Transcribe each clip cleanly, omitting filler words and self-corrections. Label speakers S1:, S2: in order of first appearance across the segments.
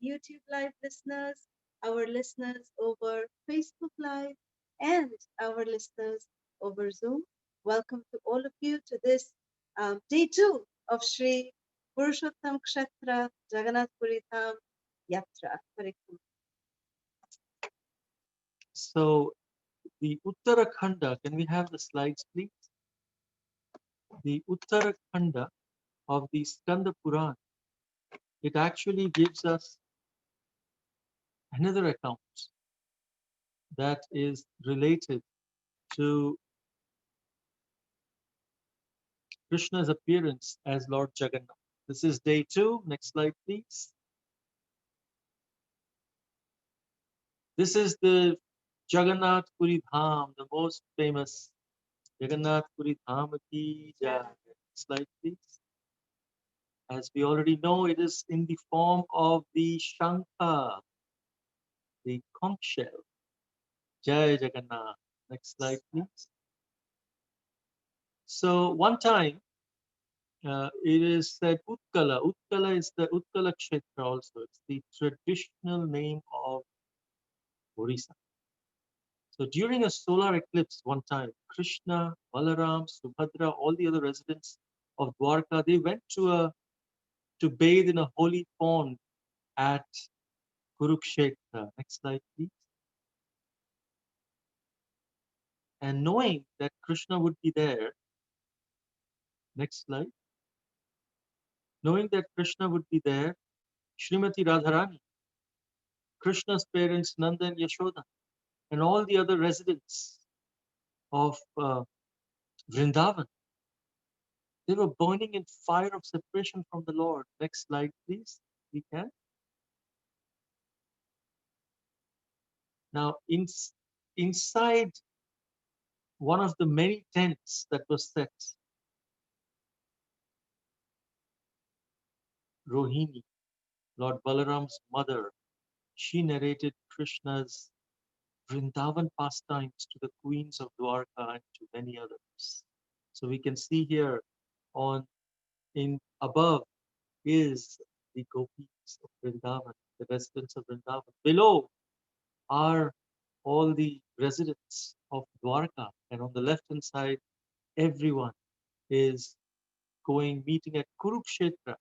S1: YouTube Live listeners, our listeners over Facebook Live, and our listeners over Zoom. Welcome to all of you to this day two of Sri Purushottam Kshetra Jagannath Puri Dham Yatra. Parikrama.
S2: So the Uttarakhanda, can we have the slides, please? The Uttarakhanda of the Skanda Puran, it actually gives us another account that is related to Krishna's appearance as Lord Jagannath. This is day two. Next slide, please. This is the Jagannath Puri Dham, the most famous Jagannath Puri Dham ki jai. Slide, please. As we already know, it is in the form of the Shankha, the conch shell. Jai Jagannath. Next slide, please. So one time, it is said Utkala. Utkala is the Utkala Kshetra also. It's the traditional name of Orissa. So during a solar eclipse one time, Krishna, Balaram, Subhadra, all the other residents of Dwarka, they went to bathe in a holy pond at Kurukshetra. Next slide, please. And knowing that Krishna would be there, next slide. Knowing that Krishna would be there, Srimati Radharani, Krishna's parents Nanda and Yashoda, and all the other residents of Vrindavan, they were burning in fire of separation from the Lord. Next slide, please. We can. Now, inside one of the many tents that was set, Rohini, Lord Balaram's mother, she narrated Krishna's Vrindavan pastimes to the queens of Dwarka and to many others. So we can see here on in above is the gopis of Vrindavan, the residents of Vrindavan. Below are all the residents of Dwarka, and on the left hand side, everyone is meeting at Kurukshetra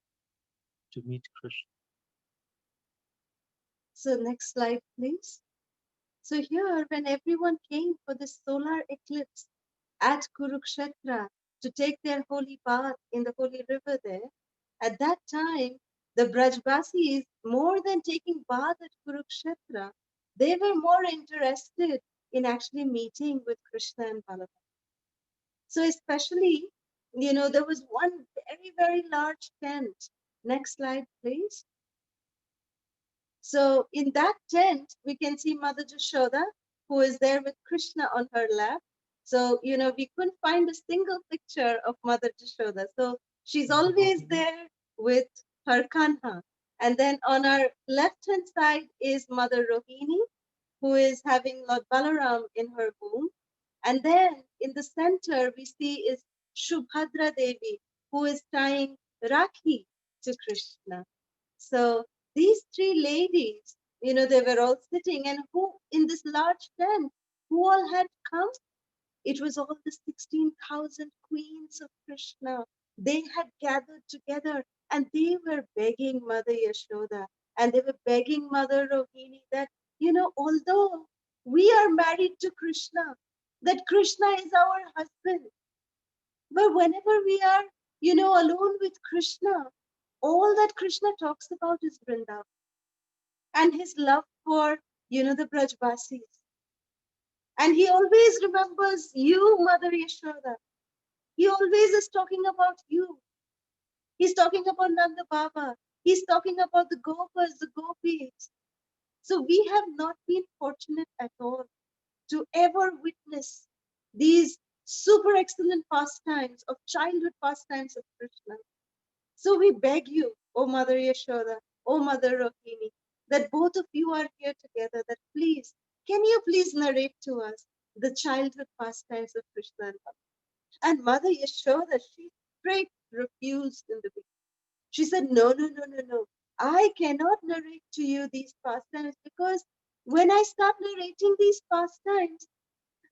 S2: to meet Krishna.
S1: So, next slide, please. So, here, when everyone came for the solar eclipse at Kurukshetra to take their holy bath in the holy river there, at that time, the Brajbasis, more than taking bath at Kurukshetra, they were more interested in actually meeting with Krishna and Balaram. So especially, there was one very, very large tent. Next slide, please. So in that tent, we can see Mother Jashoda, who is there with Krishna on her lap. So, we couldn't find a single picture of Mother Jashoda. So she's always there with her Kanha. And then on our left-hand side is Mother Rohini, who is having Lord Balaram in her womb. And then in the center, we see is Shubhadra Devi, who is tying Rakhi to Krishna. So these three ladies, they were all sitting, and who in this large tent, who all had come? It was all the 16,000 queens of Krishna. They had gathered together and they were begging Mother Yashoda and they were begging Mother Rohini that, although we are married to Krishna, that Krishna is our husband, but whenever we are, alone with Krishna, all that Krishna talks about is Vrindavan and his love for, the Brajbasis. And he always remembers you, Mother Yashoda. He always is talking about you. He's talking about Nanda Baba. He's talking about the Gopas, the Gopis. So we have not been fortunate at all to ever witness these super excellent pastimes of childhood pastimes of Krishna. So we beg you, O Mother Yashoda, O Mother Rohini, that both of you are here together, that please, can you please narrate to us the childhood pastimes of Krishna and Baba? And Mother Yashoda, she straight refused in the beginning. She said, no, no, no, no, no. I cannot narrate to you these pastimes because when I start narrating these pastimes,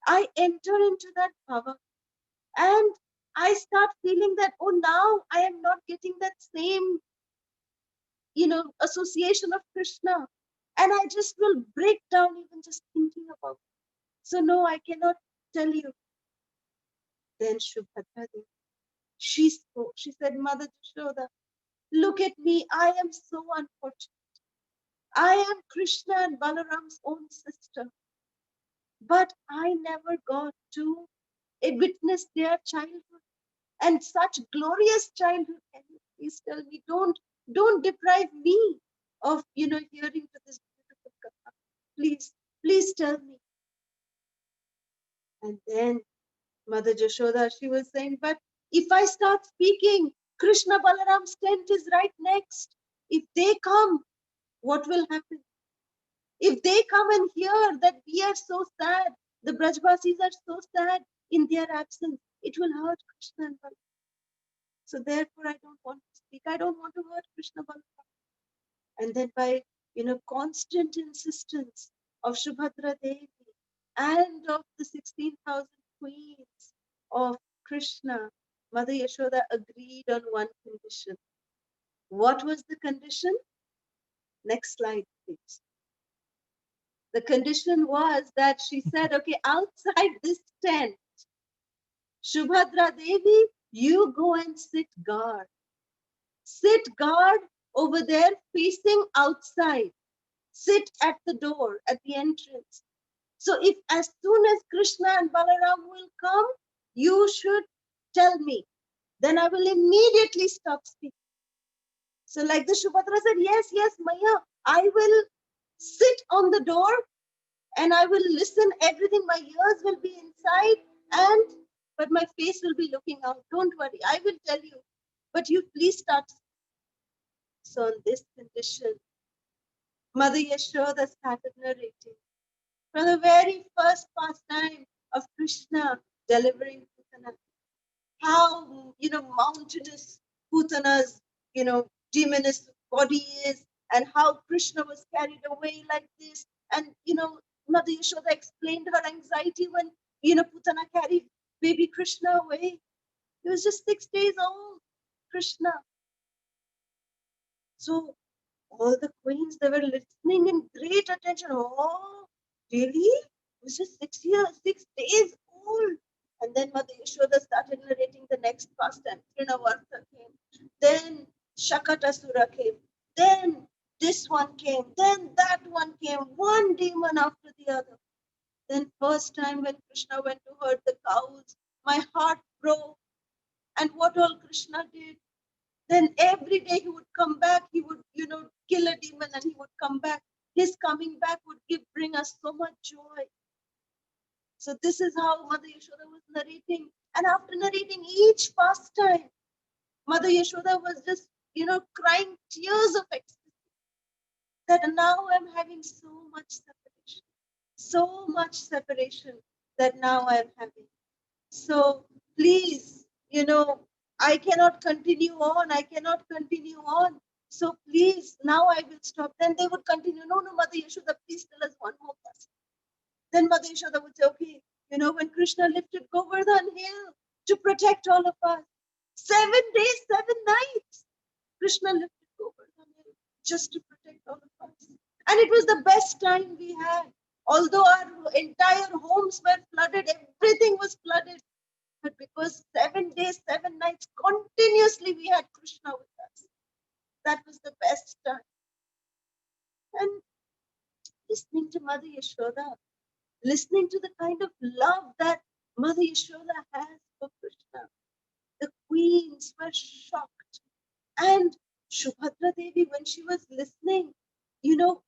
S1: I enter into that bhava and I start feeling that, oh, now I am not getting that same, association of Krishna. And I just will break down even just thinking about it. So no, I cannot tell you. Then Subhadra Devi, she spoke. She said, Mother Jashoda, look at me. I am so unfortunate. I am Krishna and Balaram's own sister. But I never got to witness their childhood and such glorious childhood. Can you please tell me? Don't deprive me of hearing to this beautiful katha. Please tell me. And then Mother Jashoda, she was saying, but if I start speaking, Krishna Balaram's tent is right next. If they come, what will happen? If they come and hear that we are so sad, the Brajvasis are so sad in their absence, it will hurt Krishna and Balaram. So therefore, I don't want to speak. I don't want to hurt Krishna Balaram. And then by constant insistence of Subhadra Devi and of the 16,000 queens of Krishna, Mother Yashoda agreed on one condition. What was the condition? Next slide, please. The condition was that she said, okay, outside this tent, Subhadra Devi, you go and sit guard. Sit guard over there facing outside. Sit at the door, at the entrance. So if as soon as Krishna and Balaram will come, you should tell me. Then I will immediately stop speaking. So like the Subhadra said, yes, Maya, I will sit on the door and I will listen everything. My ears will be inside but my face will be looking out. Don't worry, I will tell you. But you please start. So on this condition, Mother Yashoda started narrating from the very first pastime of Krishna delivering Putana. How, mountainous Putana's, demoness body is, and how Krishna was carried away like this. And, Mother Yashoda explained her anxiety when, Putana carried baby Krishna away. He was just 6 days old, Krishna. So all the queens, they were listening in great attention. Oh, really? He was just 6 days old. And then Mother Yashoda started narrating the next pastime. Trinavarta came. Then Shakatasura came. Then this one came. Then that one came. One demon after the other. Then first time when Krishna went to herd the cows, my heart broke. And what all Krishna did? Then every day he would come back, he would, kill a demon and he would come back. His coming back would bring us so much joy. So this is how Mother Yashoda was narrating. And after narrating each pastime, Mother Yashoda was just, crying tears of ecstasy. That now I'm having so much separation that now I'm having. So please, I cannot continue on. So please, now I will stop. Then they would continue. No, Mother Yashoda, please tell us one more pastime. Then Mother Yashoda would say, okay, when Krishna lifted Govardhan hill to protect all of us, 7 days, 7 nights, Krishna lifted Govardhan hill just to protect all of us. And it was the best time we had. Although our entire homes were flooded, everything was flooded. But because 7 days, 7 nights, continuously we had Krishna with us. That was the best time. And listening to Mother Yashoda, listening to the kind of love that Mother Yashoda has for Krishna, the queens were shocked. And Subhadra Devi, when she was listening,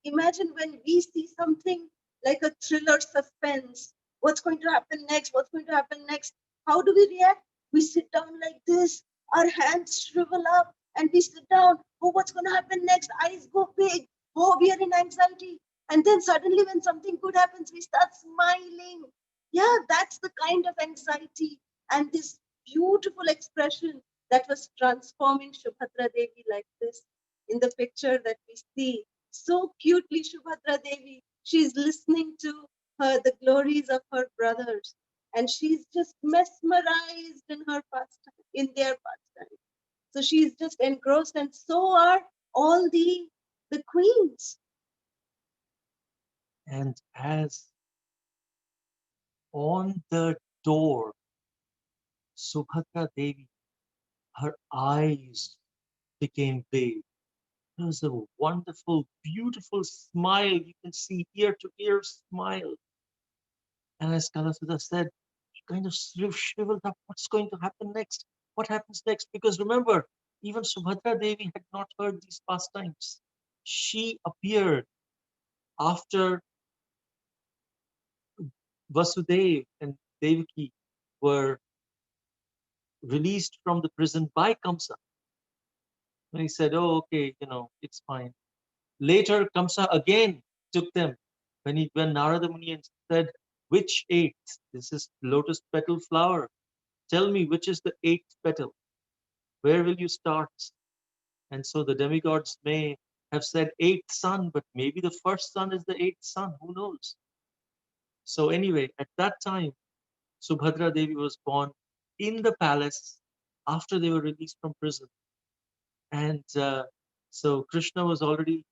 S1: imagine when we see something like a thriller suspense. What's going to happen next? How do we react? We sit down like this, our hands shrivel up, and we sit down. Oh, what's going to happen next? Eyes go big. Oh, we are in anxiety. And then suddenly, when something good happens, we start smiling. Yeah, that's the kind of anxiety and this beautiful expression that was transforming Subhadra Devi like this. in the picture that we see. So cutely, Subhadra Devi, she's listening to her, the glories of her brothers, and she's just mesmerized in her pastime, in their pastime. So she's just engrossed, and so are all the queens.
S2: And as on the door, Subhadra Devi, her eyes became big. It was a wonderful, beautiful smile. You can see ear to ear smile. And as Kalasudha said, she kind of shriveled up. What's going to happen next? What happens next? Because remember, even Subhadra Devi had not heard these pastimes. She appeared after Vasudev and Devaki were released from the prison by Kamsa. And he said, oh, okay, it's fine. Later, Kamsa again took them when Narada Muni said, which eighth? This is lotus petal flower. Tell me which is the eighth petal. Where will you start? And so the demigods may have said eighth son, but maybe the first son is the eighth son. Who knows? So anyway, at that time, Subhadra Devi was born in the palace after they were released from prison. And so Krishna was already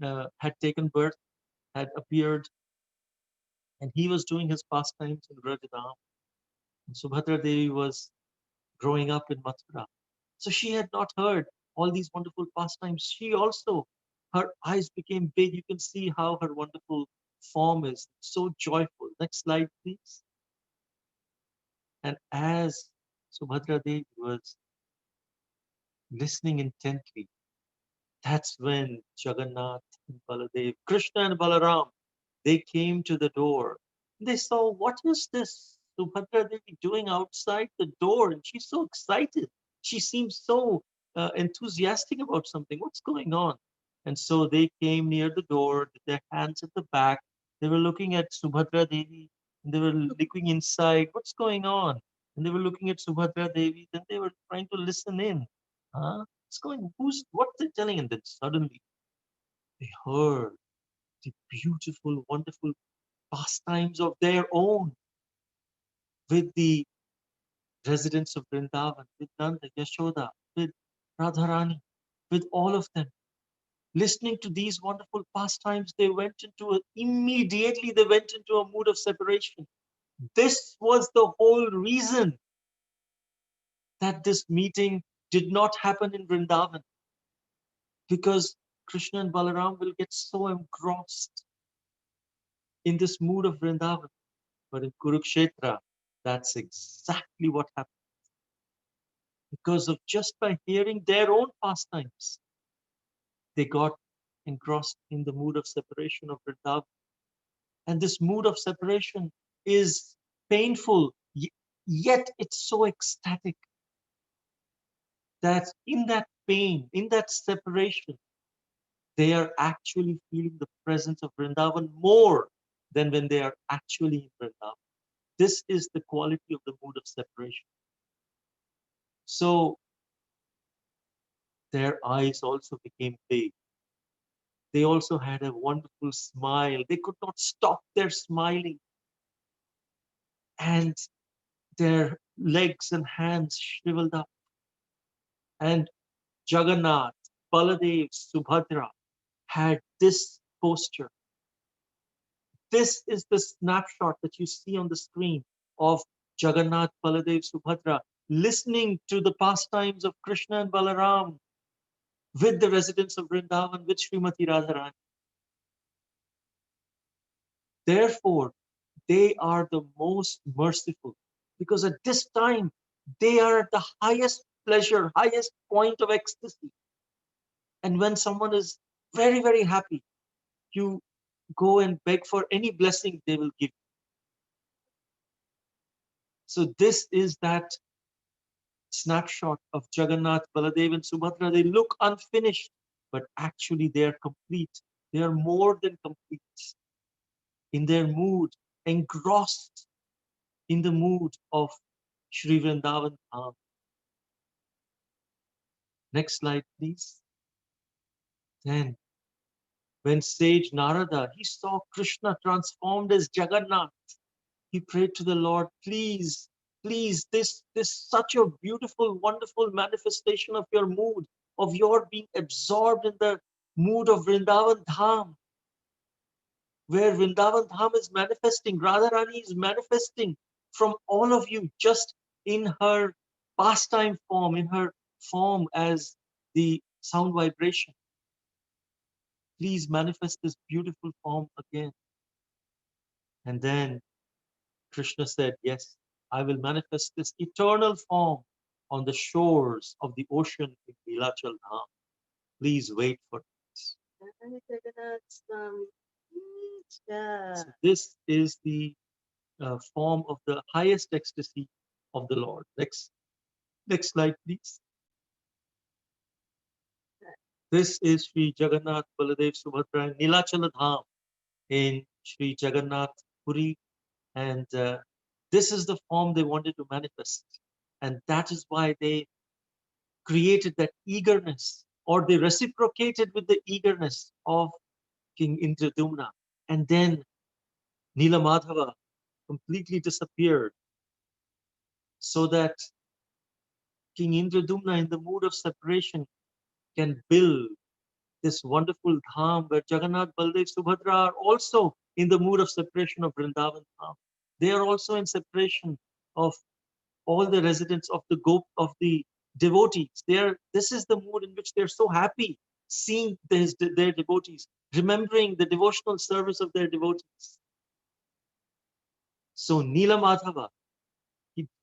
S2: had taken birth, had appeared, and he was doing his pastimes in Vrajadam. And Subhadra Devi was growing up in Mathura. So she had not heard all these wonderful pastimes. She also, her eyes became big. You can see how her wonderful form is so joyful. Next slide, please. And as Subhadra Devi was listening intently, that's when Jagannath and Baladev, Krishna and Balaram, they came to the door. They saw, what is this Subhadra Devi doing outside the door? And she's so excited. She seems so enthusiastic about something. What's going on? And so they came near the door, with their hands at the back. They were looking at Subhadra Devi, and they were looking inside. What's going on? And they were looking at Subhadra Devi. Then they were trying to listen in. Huh? What's going? What they're telling? And then suddenly they heard the beautiful, wonderful pastimes of their own with the residents of Vrindavan, with Nanda, Yashoda, with Radharani, with all of them. Listening to these wonderful pastimes, immediately they went into a mood of separation. This was the whole reason that this meeting did not happen in Vrindavan, because Krishna and Balaram will get so engrossed in this mood of Vrindavan. But in Kurukshetra, that's exactly what happened. Because of just by hearing their own pastimes, they got engrossed in the mood of separation of Vrindavan. And this mood of separation is painful, yet it's so ecstatic that in that pain, in that separation, they are actually feeling the presence of Vrindavan more than when they are actually in Vrindavan. This is the quality of the mood of separation. So their eyes also became big. They also had a wonderful smile. They could not stop their smiling. And their legs and hands shriveled up. And Jagannath, Baladev, Subhadra had this posture. This is the snapshot that you see on the screen of Jagannath, Baladev, Subhadra listening to the pastimes of Krishna and Balaram with the residents of Vrindavan, with Srimati Radharani. Therefore, they are the most merciful, because at this time they are at the highest pleasure, highest point of ecstasy. And when someone is very, very happy, you go and beg for any blessing they will give. So this is that snapshot of Jagannath, Baladev, and Subhadra. They look unfinished, but actually they are complete. They are more than complete in their mood, engrossed in the mood of Sri Vrindavan Dham. Next slide, please. Then, when sage Narada, he saw Krishna transformed as Jagannath, he prayed to the Lord, please, please, this such a beautiful, wonderful manifestation of your mood, of your being absorbed in the mood of Vrindavan Dham, where Vrindavan Dham is manifesting, Radharani is manifesting from all of you just in her pastime form, in her form as the sound vibration. Please manifest this beautiful form again. And then Krishna said, yes, I will manifest this eternal form on the shores of the ocean in Nilachal Dham. Please wait for this. So this is the form of the highest ecstasy of the Lord. Next slide, please. This is Sri Jagannath Baladev Subhadra Nilachala Dham in Sri Jagannath Puri, and this is the form they wanted to manifest, and that is why they created that eagerness, or they reciprocated with the eagerness of King Indradumna. And then Nila Madhava completely disappeared, so that King Indradumna, in the mood of separation, can build this wonderful dham where Jagannath, Baldev, Subhadra are also in the mood of separation of Vrindavan Dham. They are also in separation of all the residents of the devotees. This is the mood in which they're so happy seeing their devotees, remembering the devotional service of their devotees. So Nila Madhava,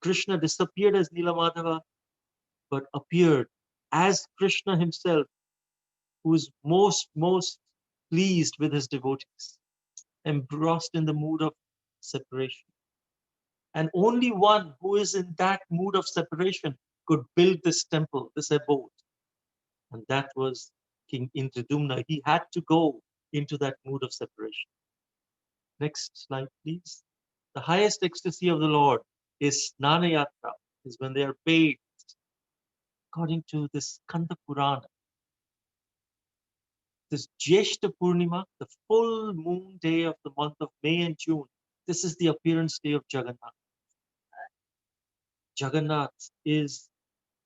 S2: Krishna disappeared as Nila Madhava, but appeared as Krishna himself, who is most pleased with his devotees, engrossed in the mood of separation. And only one who is in that mood of separation could build this temple, this abode. And that was King Indradumna. He had to go into that mood of separation. Next slide, please. The highest ecstasy of the Lord is Snana Yatra, is when they are bathed. According to this Kanda Purana, this Jyeshta Purnima, the full moon day of the month of May and June, this is the appearance day of Jagannath. Jagannath is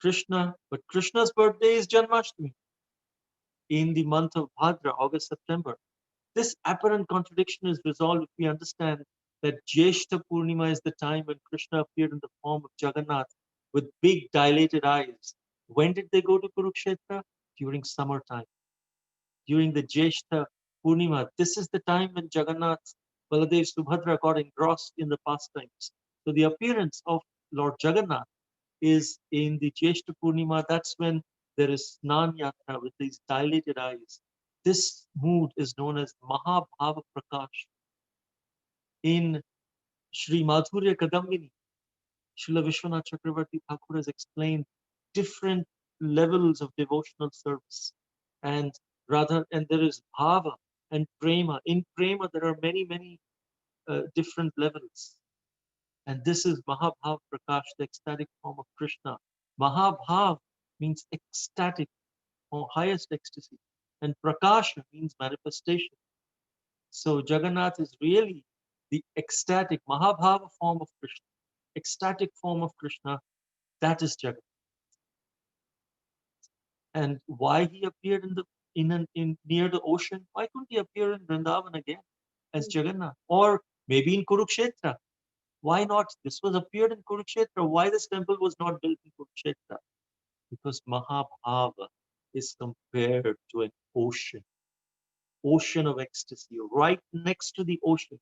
S2: Krishna, but Krishna's birthday is Janmashtami in the month of Bhadra, August, September. This apparent contradiction is resolved if we understand that Jyeshta Purnima is the time when Krishna appeared in the form of Jagannath with big dilated eyes. When did they go to Kurukshetra? During summertime. During the Jyeshta Purnima, this is the time when Jagannath, Baladev, Subhadra got engrossed in the pastimes. So the appearance of Lord Jagannath is in the Jyeshta Purnima. That's when there is Snan Yatra with these dilated eyes. This mood is known as Mahabhava Prakash. In Sri Madhurya Kadambini, Srila Vishwanath Chakravarti Thakur has explained different levels of devotional service. And there is bhava and prema. In prema, there are many different levels. And this is Mahabhav Prakash, the ecstatic form of Krishna. Mahabhav means ecstatic or highest ecstasy. And Prakasha means manifestation. So Jagannath is really the ecstatic Mahabhava form of Krishna. Ecstatic form of Krishna, that is Jagannath. And why he appeared in near the ocean? Why couldn't he appear in Vrindavan again as Jagannath? Or maybe in Kurukshetra? Why not? This was appeared in Kurukshetra. Why this temple was not built in Kurukshetra? Because Mahabhava is compared to an ocean of ecstasy, right next to the ocean.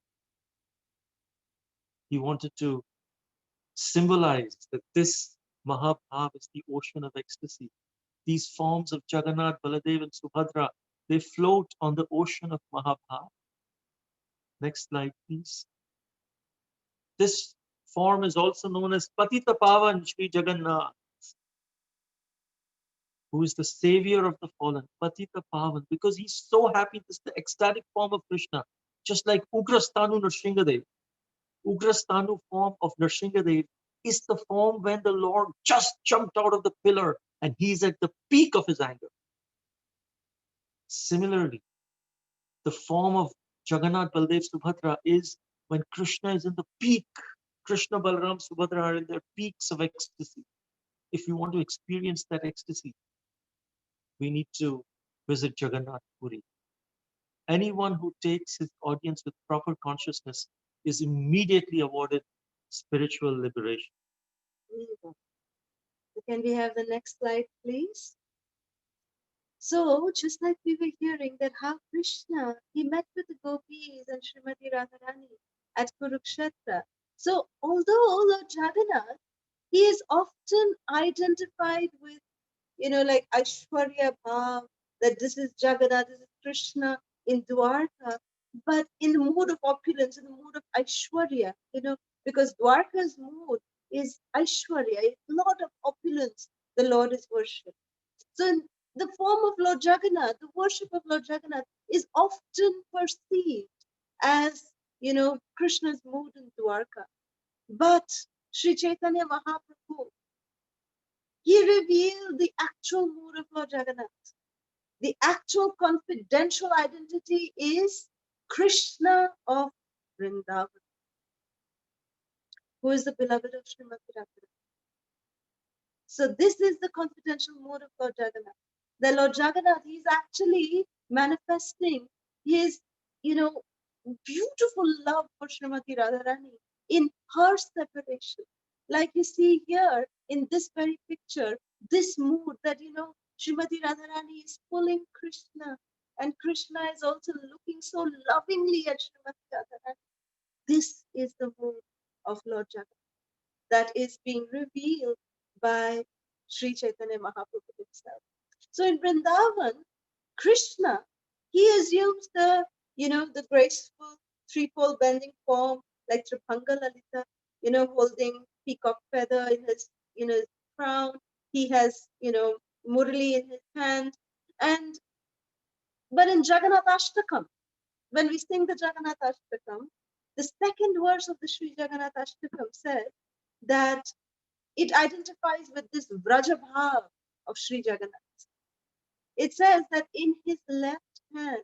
S2: He wanted to symbolize that this Mahabhava is the ocean of ecstasy. These forms of Jagannath, Baladev, and Subhadra, they float on the ocean of Mahabhava. Next slide, please. This form is also known as Patita Pavan Sri Jagannath, who is the savior of the fallen, Patita Pavan, because he's so happy. This is the ecstatic form of Krishna, just like Ugrastanu Nrsingadev. Ugrastanu form of Nrsingadev is the form when the Lord just jumped out of the pillar and he's at the peak of his anger. Similarly, the form of Jagannath, Baldev, Subhadra is when Krishna is in the peak. Krishna, Balaram, Subhadra are in their peaks of ecstasy. If we want to experience that ecstasy, we need to visit Jagannath Puri. Anyone who takes his audience with proper consciousness is immediately awarded spiritual liberation.
S1: So can we have the next slide, please? So, just like we were hearing that how Krishna, he met with the gopis and Srimati Radharani at Kurukshetra. So, although Lord Jagannath, he is often identified with, like Aishwarya Bhav, that this is Jagannath, this is Krishna in Dwarka, but in the mood of opulence, in the mood of Aishwarya, because Dwarka's mood is Aishwarya, a lot of opulence, the Lord is worshipped. So in the form of Lord Jagannath, the worship of Lord Jagannath is often perceived as, Krishna's mood in Dwarka. But Sri Chaitanya Mahaprabhu, he revealed the actual mood of Lord Jagannath. The actual confidential identity is Krishna of Vrindavan, who is the beloved of Srimati Radharani. So this is the confidential mood of Lord Jagannath. The Lord Jagannath, he is actually manifesting his, beautiful love for Srimati Radharani in her separation. Like you see here in this very picture, this mood that, Srimati Radharani is pulling Krishna, and Krishna is also looking so lovingly at Srimati Radharani. This is the mood of Lord Jagannath that is being revealed by Sri Chaitanya Mahaprabhu himself. So in Vrindavan, Krishna, he assumes the graceful threefold bending form like Tribhanga Lalita, holding peacock feather in his, crown. He has, Murli in his hand. But in Jagannath Ashtakam, when we sing the Jagannath Ashtakam, the second verse of the Sri Jagannath Ashtakam says that it identifies with this Vrajabhav of Sri Jagannath. It says that in his left hand,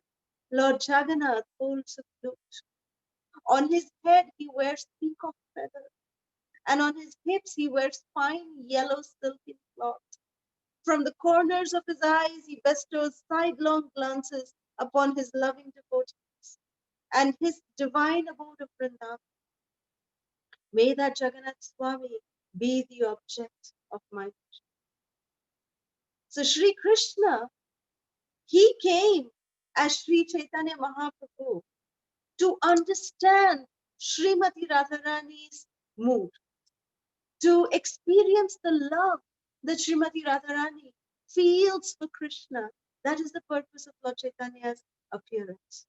S1: Lord Jagannath holds a flute. On his head, he wears peacock feather. And on his hips, he wears fine yellow silken cloth. From the corners of his eyes, he bestows sidelong glances upon his loving devotees and his divine abode of Vrindavan. May that Jagannath Swami be the object of my wish. So Sri Krishna, he came as Sri Chaitanya Mahaprabhu to understand Srimati Radharani's mood, to experience the love that Srimati Radharani feels for Krishna. That is the purpose of Lord Chaitanya's appearance.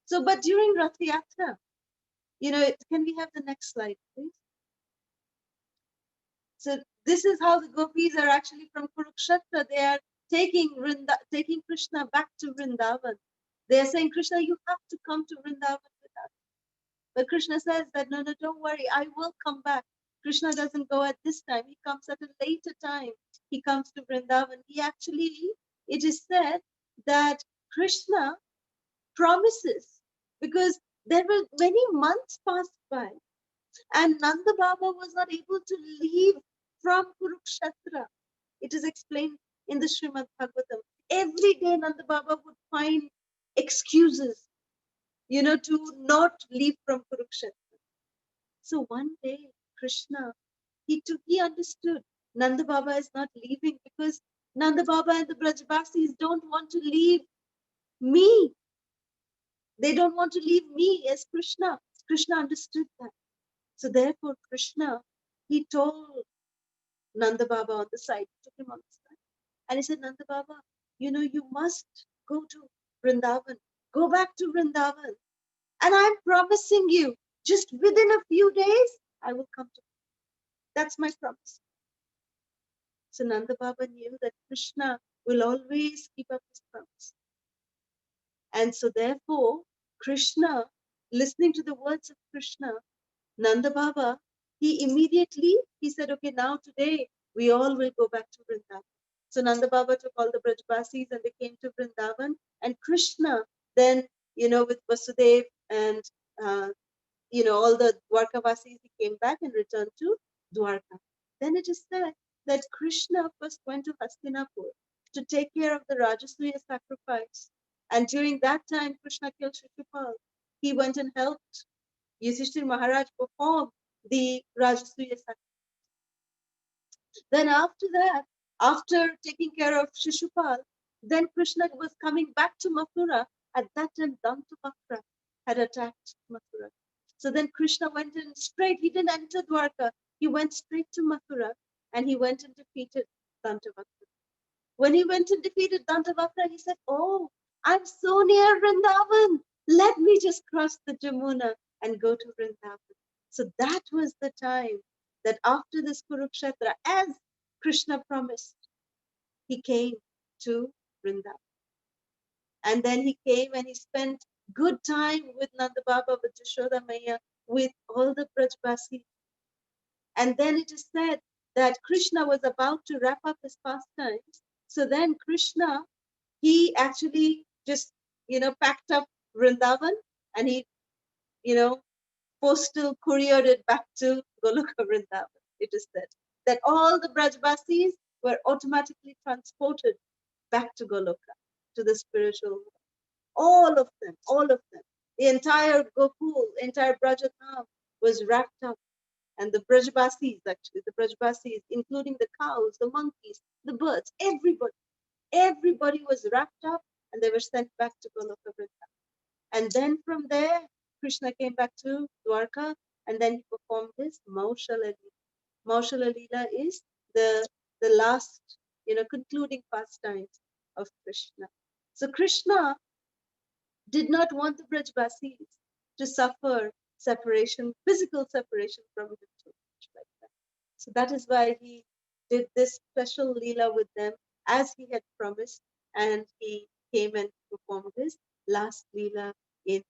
S1: So, but during Rath Yatra, can we have the next slide, please? So this is how the gopis are actually from Kurukshetra. They are taking Krishna back to Vrindavan. They are saying, Krishna, you have to come to Vrindavan with us. But Krishna says that, no, don't worry, I will come back. Krishna doesn't go at this time. He comes at a later time. He comes to Vrindavan. It is said that Krishna promises, because there were many months passed by, and Nanda Baba was not able to leave from Kurukshetra. It is explained in the Srimad Bhagavatam. Every day Nanda Baba would find excuses, to not leave from Kurukshetra. So one day, Krishna, he understood Nanda Baba is not leaving because Nanda Baba and the Brajbasis don't want to leave me. They don't want to leave me as Krishna. Krishna understood that. So therefore, Krishna, he told Nanda Baba on the side, took him on the side, and he said, Nanda Baba, you must go to Vrindavan. Go back to Vrindavan. And I'm promising you, just within a few days, I will come to you. That's my promise. So Nanda Baba knew that Krishna will always keep up his promise. And so therefore, Krishna, listening to the words of Krishna, Nanda Baba, he said, okay, now today, we all will go back to Vrindavan. So Nanda Baba took all the Brajbasis and they came to Vrindavan. And Krishna then, with Vasudev and, all the Dwarkavasis, he came back and returned to Dwarka. Then it is said that Krishna first went to Hastinapur to take care of the Rajasuya sacrifice. And during that time, Krishna killed Shishupal. He went and helped Yudhishthir Maharaj perform the Rajasuya sacrifice. Then after that, after taking care of Shishupal, then Krishna was coming back to Mathura. At that time, Dantavakra had attacked Mathura. So then Krishna went in straight. He didn't enter Dwarka. He went straight to Mathura and he went and defeated Dantavakra. When he went and defeated Dantavakra, he said, "Oh, I'm so near Vrindavan. Let me just cross the Jamuna and go to Vrindavan." So that was the time that after this Kurukshetra, as Krishna promised, he came to Vrindavan. And then he came and he spent good time with Nanda Baba, with Jashoda Maya, with all the Brajbasis. And then it is said that Krishna was about to wrap up his pastimes. So then Krishna, he actually just, packed up Vrindavan and he, postal couriered it back to Goloka Vrindavan. It is said that all the Brajbasis were automatically transported back to Goloka, to the spiritual world. All of them, all of them. The entire Gokul, entire Brajadham was wrapped up. And the Brajbasis, actually, the Brajbasis, including the cows, the monkeys, the birds, everybody was wrapped up and they were sent back to Goloka Vrindavan. And then from there, Krishna came back to Dwarka and then he performed his Maushala Leela. Maushala Leela is the last, concluding pastimes of Krishna. So Krishna did not want the Brajbasis to suffer separation, physical separation from him too much like that. So that is why he did this special Leela with them as he had promised, and he came and performed his last Leela in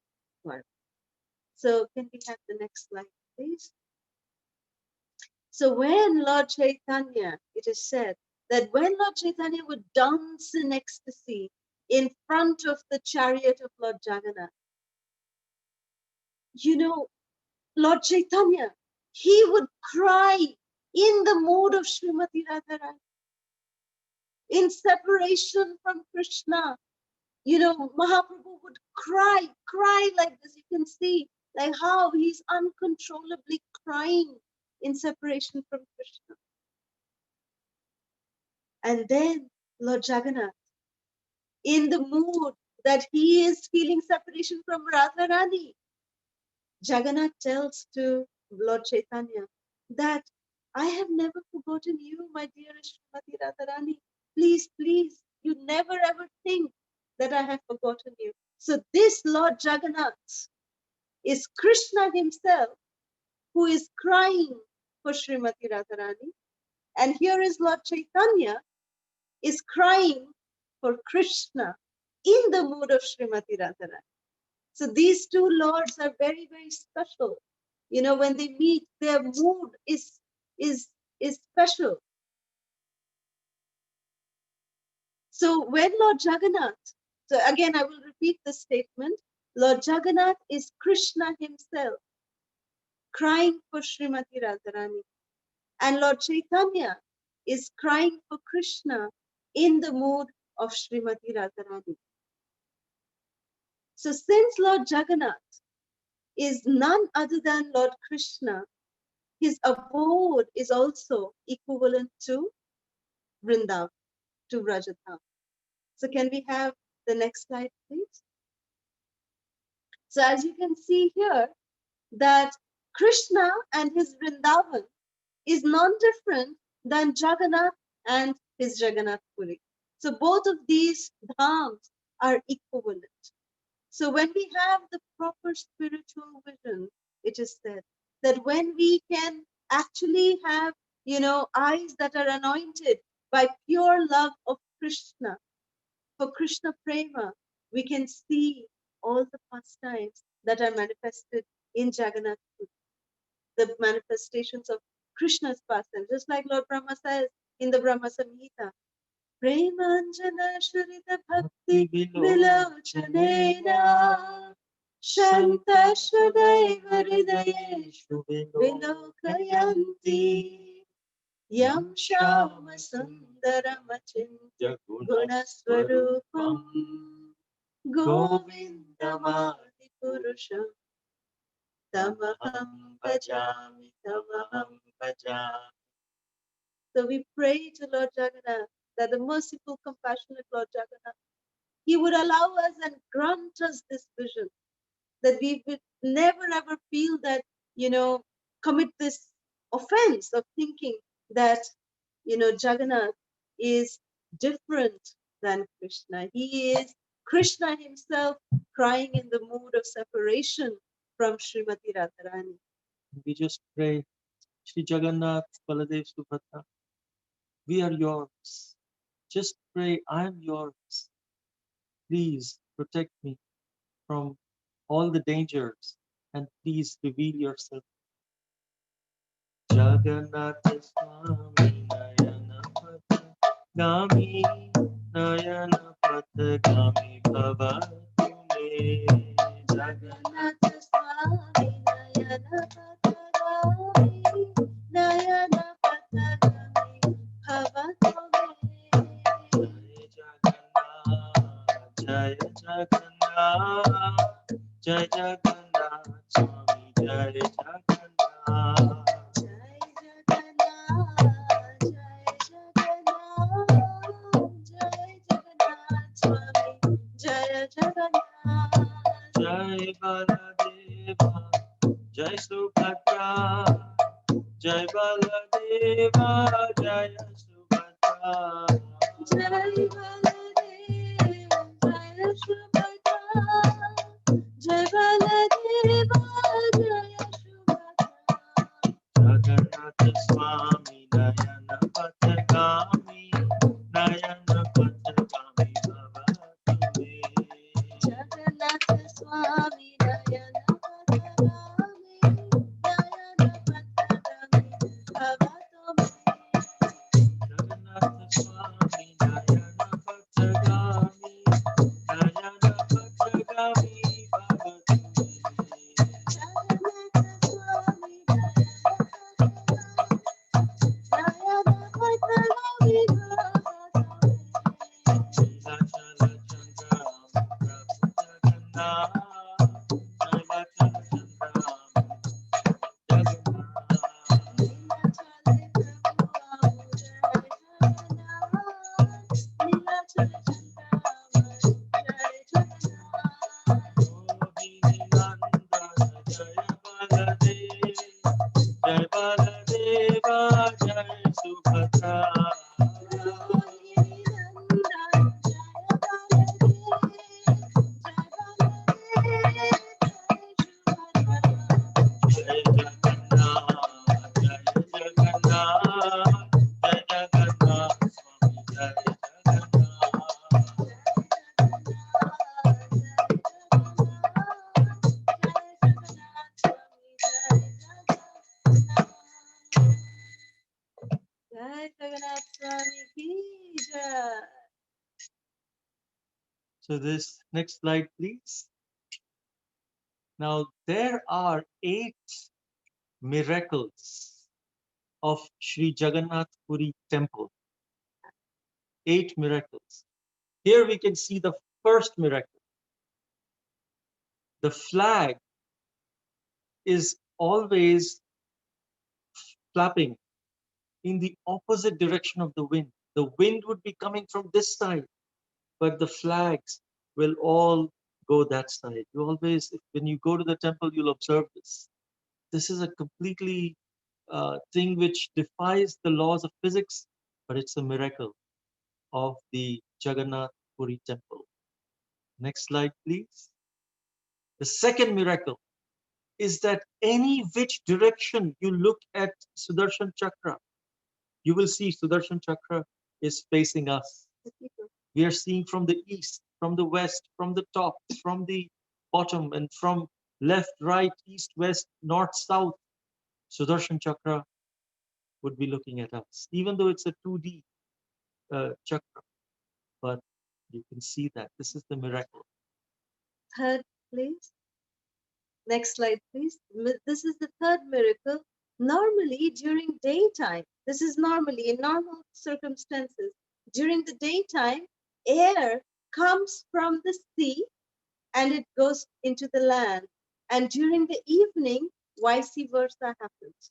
S1: Dwarka. So can we have the next slide, please? So when Lord Chaitanya, it is said that when Lord Chaitanya would dance in ecstasy in front of the chariot of Lord Jagannath, Lord Chaitanya, he would cry in the mood of Srimati Radharani, in separation from Krishna. Mahaprabhu would cry like this. You can see like how he's uncontrollably crying in separation from Krishna. And then Lord Jagannath, in the mood that he is feeling separation from Radharani, Jagannath tells to Lord Chaitanya that I have never forgotten you, my dearest Srimati Radharani. Please, please, you never ever think that I have forgotten you. So this Lord Jagannath is Krishna himself who is crying for Srimati Radharani. And here is Lord Chaitanya is crying for Krishna in the mood of Srimati Radharani. So these two lords are very, very special. When they meet, their mood is special. So when Lord Jagannath, so again, I will repeat the statement. Lord Jagannath is Krishna himself crying for Srimati Radharani. And Lord Chaitanya is crying for Krishna in the mood of Srimati Radharani. So since Lord Jagannath is none other than Lord Krishna, his abode is also equivalent to Vrindavan, to Rajadham. So can we have the next slide, please? So as you can see here, that Krishna and his Vrindavan is non-different than Jagannath and his Jagannath Puri. So both of these dhams are equivalent. So when we have the proper spiritual vision, it is said that when we can actually have, eyes that are anointed by pure love of Krishna, for Krishna Prema, we can see all the pastimes that are manifested in Jagannath Puri, the manifestations of Krishna's pastime, just like Lord Brahma says in the Brahma Samhita, Premanjana Sharita Bhakti Vilochanena Shantashvadaiva Hridayeshu Vilokayanti Yam Shama Sundaramachintya Gunaswarupam Govindamadi Purusham Tamaham Bhajami Tamaham Bhajami. So we pray to Lord Jagannath that the merciful, compassionate Lord Jagannath, He would allow us and grant us this vision, that we would never ever feel that, commit this offense of thinking that, Jagannath is different than Krishna. He is Krishna himself crying in the mood of separation from Srimati Radharani.
S2: We just pray, Shri Jagannath, Baladev, Subhadra, we are yours. Just pray, I am yours. Please protect me from all the dangers and please reveal yourself. Jagannath Swami Nayana Patagami Nayana Patagami Bhavatume Jagannath
S1: Swami Nayana Patagami Nayana Patagami Bhavatume.
S2: Jai Jagannath, Jai Jagannath, Swami Jai Jagannath.
S1: Jai Jagannath, Jai Jagannath, Swami Jai Jagannath.
S2: Jai Baladeva, Jai Subhadra, Jai Baladeva, Jai Subhadra.
S1: Jai Baladeva, Jai Subhadra, Jai Baladeva, Jai Subhadra.
S2: Jagannath Swami Nayana Patagami Nayana Patagami Bhavatume.
S1: Jagannath Swami Nayana Patagami Nayana Patagami Bhavatume.
S2: Jagannath Swami Nayana Patagami Nayana Patagami Bhavatume.
S1: Jagannath Swami Nayana Patagami Bhavatume.
S2: Jai Baladeva, Jai Subhadra. Jai Jagannath, Jai Jagannath, Jai Jagannath, Swami Jai Jagannath.
S1: Jai Jagannath Swami ki jai.
S2: So this next slide, please. Now there are 8 miracles of Sri Jagannath Puri temple. 8 miracles. Here we can see the first miracle. The flag is always flapping in the opposite direction of the wind. The wind would be coming from this side, but the flags will all go that side. You always, when you go to the temple, you'll observe this. This is a completely thing which defies the laws of physics, but it's a miracle of the Jagannath Puri temple. Next slide, please. The second miracle is that any which direction you look at Sudarshan Chakra, you will see Sudarshan Chakra is facing us. We are seeing from the east, from the west, from the top, from the bottom, and from left, right, east, west, north, south. Sudarshan Chakra would be looking at us, even though it's a 2D chakra. You can see that. This is the miracle.
S1: Third, please. Next slide, please. This is the third miracle. Normally, during daytime, this is normally in normal circumstances, during the daytime, air comes from the sea and it goes into the land. And during the evening, vice versa happens.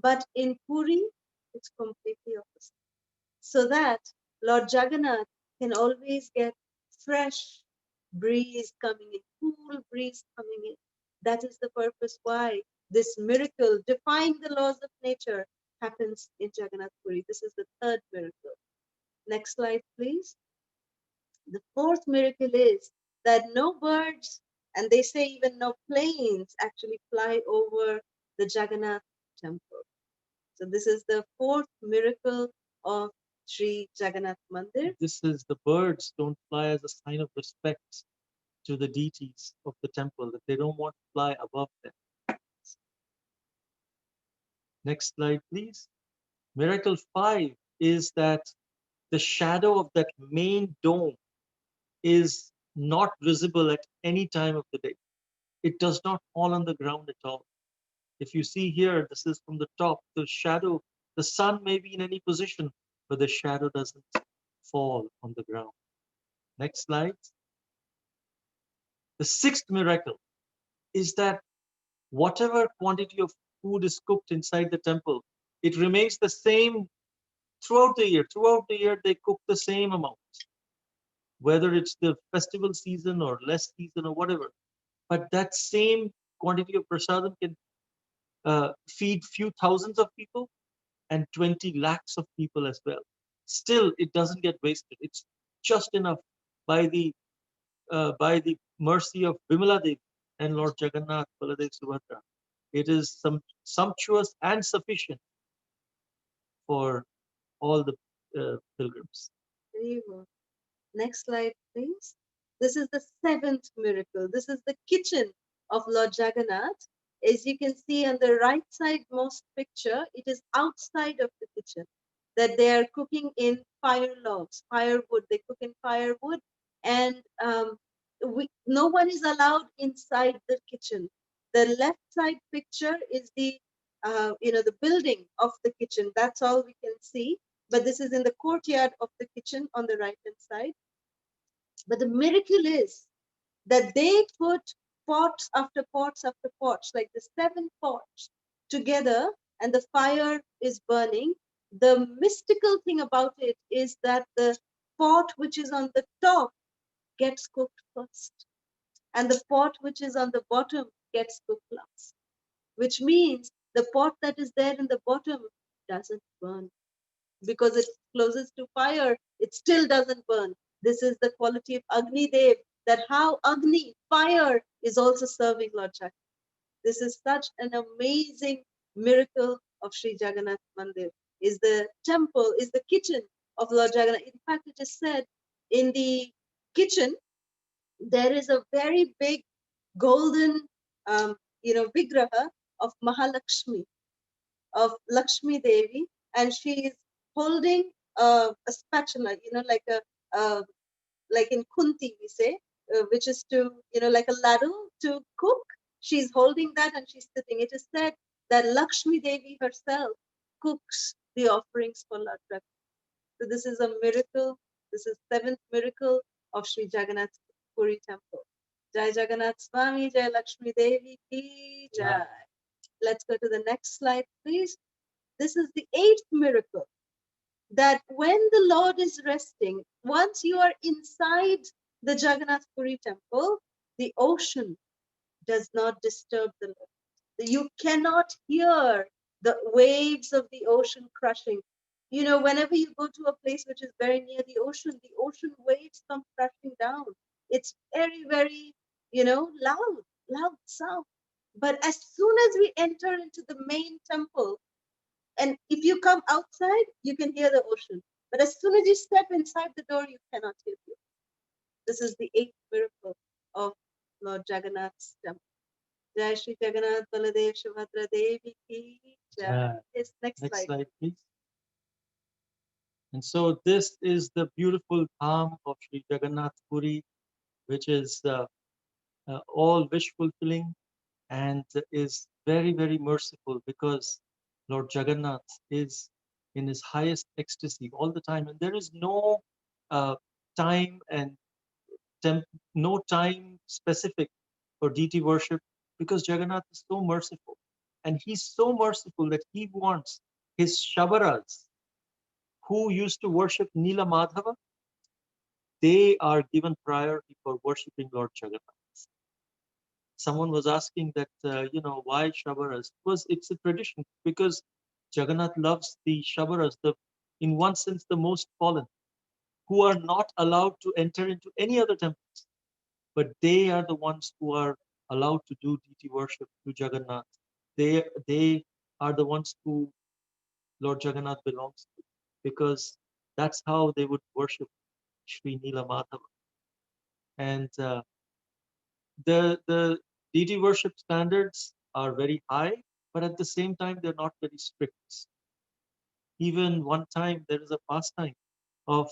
S1: But in Puri, it's completely opposite. So that Lord Jagannath can always get fresh breeze coming in, cool breeze coming in. That is the purpose why this miracle, defying the laws of nature, happens in Jagannath Puri. This is the third miracle. Next slide, please. The fourth miracle is that no birds, and they say even no planes, actually fly over the Jagannath temple. So this is the fourth miracle of Sri Jagannath Mandir.
S2: This is the birds don't fly as a sign of respect to the deities of the temple, that they don't want to fly above them. Next slide, please. Miracle 5 is that the shadow of that main dome is not visible at any time of the day. It does not fall on the ground at all. If you see here, this is from the top, the shadow, the sun may be in any position, but the shadow doesn't fall on the ground. Next slide. The sixth miracle is that whatever quantity of food is cooked inside the temple, it remains the same throughout the year. Throughout the year, they cook the same amount, whether it's the festival season or less season or whatever. But that same quantity of prasadam can feed few thousands of people and 20 lakhs of people as well. Still, it doesn't get wasted. It's just enough by the mercy of Bimala Devi and Lord Jagannath, Baladev Subhadra. It is some sumptuous and sufficient for all the pilgrims.
S1: Very well. Next slide, please. This is the seventh miracle. This is the kitchen of Lord Jagannath. As you can see on the right side most picture, it is outside of the kitchen that they are cooking in fire logs, firewood. They cook in firewood, and no one is allowed inside the kitchen. The left side picture is the building of the kitchen. That's all we can see. But this is in the courtyard of the kitchen on the right hand side. But the miracle is that they put pots after pots after pots, like the 7 pots together, and the fire is burning. The mystical thing about it is that the pot which is on the top gets cooked first, and the pot which is on the bottom gets cooked last, which means the pot that is there in the bottom doesn't burn. Because it's closest to fire, it still doesn't burn. This is the quality of Agni Dev, that how Agni, fire, is also serving Lord Jagannath. This is such an amazing miracle of Sri Jagannath Mandir. Is the temple, is the kitchen of Lord Jagannath. In fact, it is said in the kitchen, there is a very big golden, vigraha of Mahalakshmi, of Lakshmi Devi, and she is holding a spatula, like in Kunti we say, which is to, like a ladle to cook. She's holding that and she's sitting. It is said that Lakshmi Devi herself cooks the offerings for Lord Jagannath. So this is a miracle. This is 7th miracle of Sri Jagannath Puri temple. Jai Jagannath Swami, Jai Lakshmi Devi ki Jai. Let's go to the next slide, please. This is the 8th miracle, that when the Lord is resting, once you are inside the Jagannath Puri temple, the ocean does not disturb the Lord. You cannot hear the waves of the ocean crushing. Whenever you go to a place which is very near the ocean waves come crashing down. It's very, very, loud sound. But as soon as we enter into the main temple, and if you come outside, you can hear the ocean. But as soon as you step inside the door, you cannot hear the ocean. This is the 8th miracle of Lord Jagannath's temple. Jai Shri Jagannath Baladev Subhadra Devi ki Jai. Yes, next slide.
S2: Slide, please. And so this is the beautiful dham of Sri Jagannath Puri, which is all wish fulfilling and is very, very merciful, because Lord Jagannath is in his highest ecstasy all the time. And there is no uh, time and no time specific for deity worship, because Jagannath is so merciful. And he's so merciful that he wants his Shabaras who used to worship Nila Madhava, they are given priority for worshipping Lord Jagannath. Someone was asking that, why Shabaras? It's a tradition, because Jagannath loves the Shabaras, in one sense, the most fallen, who are not allowed to enter into any other temples, but they are the ones who are allowed to do deity worship to Jagannath. They are the ones who Lord Jagannath belongs to, because that's how they would worship Sri Nila Madhava. And the deity worship standards are very high, but at the same time they're not very strict. Even one time there is a pastime of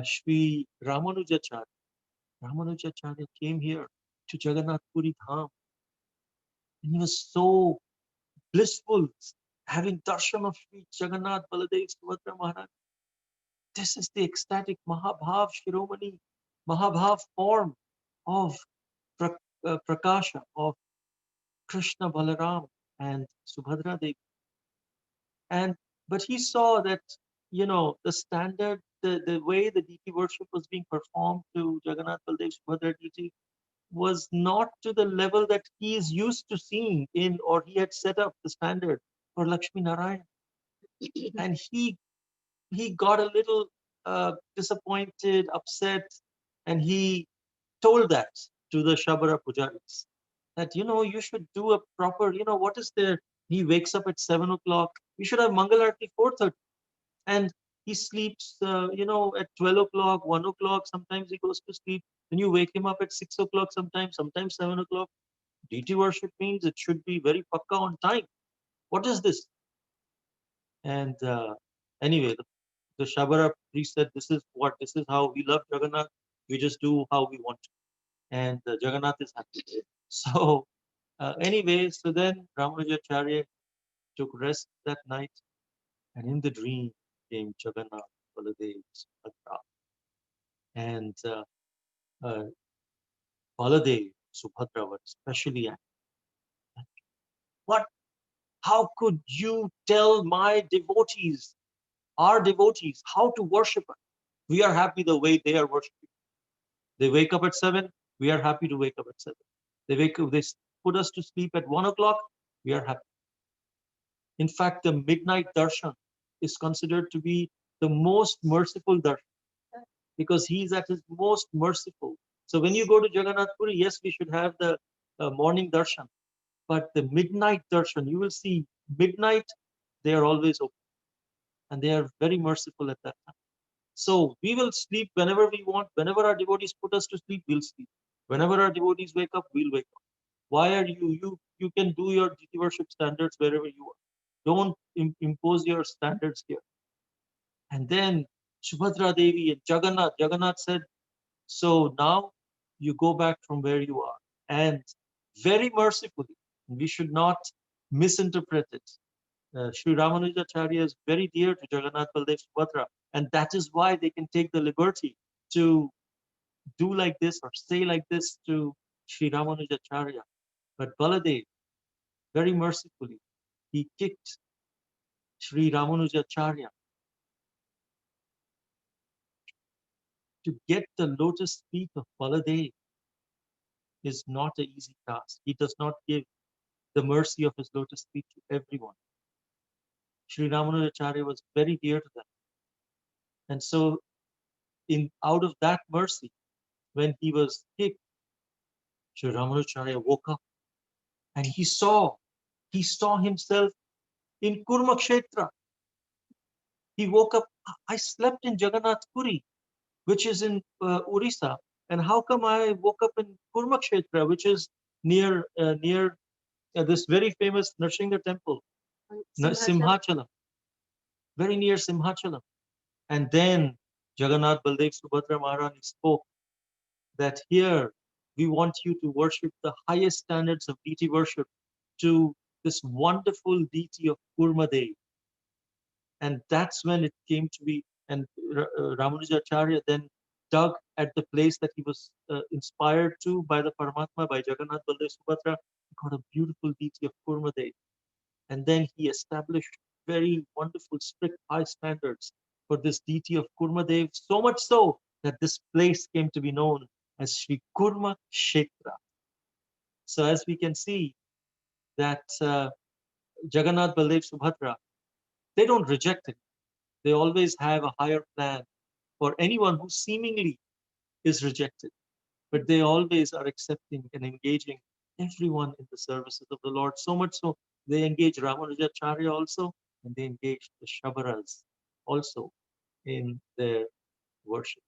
S2: Sri Ramanujacharya. Ramanujacharya came here to Jagannath Puri Dham, and he was so blissful having darshan of Sri Jagannath Baladev Subhadra Maharaj. This is the ecstatic Mahabhav Shiromani, Mahabhav form of Prakasha, of Krishna Balaram and Subhadra Devi. And but he saw that, the standard, the way the deity worship was being performed to Jagannath Baladev Subhadra deity was not to the level that he is used to seeing in, or he had set up the standard for Lakshmi Narayan. And he got a little disappointed, upset, and he told that to the Shabara Pujaris, that, you should do a proper, what is there? He wakes up at 7 o'clock. You should have Mangal Arati 4:30. And he sleeps, at 12 o'clock, 1 o'clock. Sometimes he goes to sleep. Then you wake him up at 6 o'clock sometimes 7 o'clock. Deity worship means it should be very pakka on time. What is this? And anyway, the Shabara priest said, this is how we love Jagannath. We just do how we want to. And Jagannath is happy. So anyway, so then Ramanujacharya took rest that night, and in the dream came Jagannath, Baladev, Subhadra. And uh, Baladev, Subhadra were especially angry. What? How could you tell my devotees, our devotees, how to worship us? We are happy the way they are worshiping. They wake up at 7, we are happy to wake up at 7. They put us to sleep at 1 o'clock, we are happy. In fact, the midnight darshan is considered to be the most merciful darshan, because he is at his most merciful. So when you go to Jagannath Puri, yes, we should have the morning darshan, but the midnight darshan, you will see midnight, they are always open, and they are very merciful at that time. So we will sleep whenever we want. Whenever our devotees put us to sleep, we'll sleep. Whenever our devotees wake up, we'll wake up. Why are you can do your deity worship standards wherever you are. Don't impose your standards here. And then Subhadra Devi and Jagannath said, so now you go back from where you are. And very mercifully, we should not misinterpret it. Sri Ramanujacharya is very dear to Jagannath Baldev Subhadra, and that is why they can take the liberty to do like this or say like this to Sri Ramanujacharya. But Baladev, very mercifully, he kicked Sri Ramanujacharya. To get the lotus feet of Baladev is not an easy task. He does not give the mercy of his lotus feet to everyone. Sri Ramanujacharya was very dear to them. And so out of that mercy, when he was kicked, Sri Ramanujacharya woke up and he saw himself in Kurukshetra. He woke up, I slept in Jagannath Puri, which is in Orissa. And how come I woke up in Kurukshetra, which is near this very famous Narsingha temple,
S1: Simhachalam.
S2: Simhachalam, very near Simhachalam. And then Jagannath, Baldev, Subhadra Maharani spoke that here we want you to worship the highest standards of deity worship to this wonderful deity of Kurmadev. And that's when it came to be, and Ramanujacharya then dug at the place that he was inspired to by the Paramatma, by Jagannath, Baldev, Subhadra. He got a beautiful deity of Kurmadev. And then he established very wonderful, strict, high standards for this deity of Kurmadev, so much so that this place came to be known as Sri Kurma Kshetra. So as we can see that Jagannath, Baldev, Subhadra, they don't reject it. They always have a higher plan for anyone who seemingly is rejected. But they always are accepting and engaging everyone in the services of the Lord. So much so, they engage Ramanujacharya also, and they engage the Shabaras also in their worship.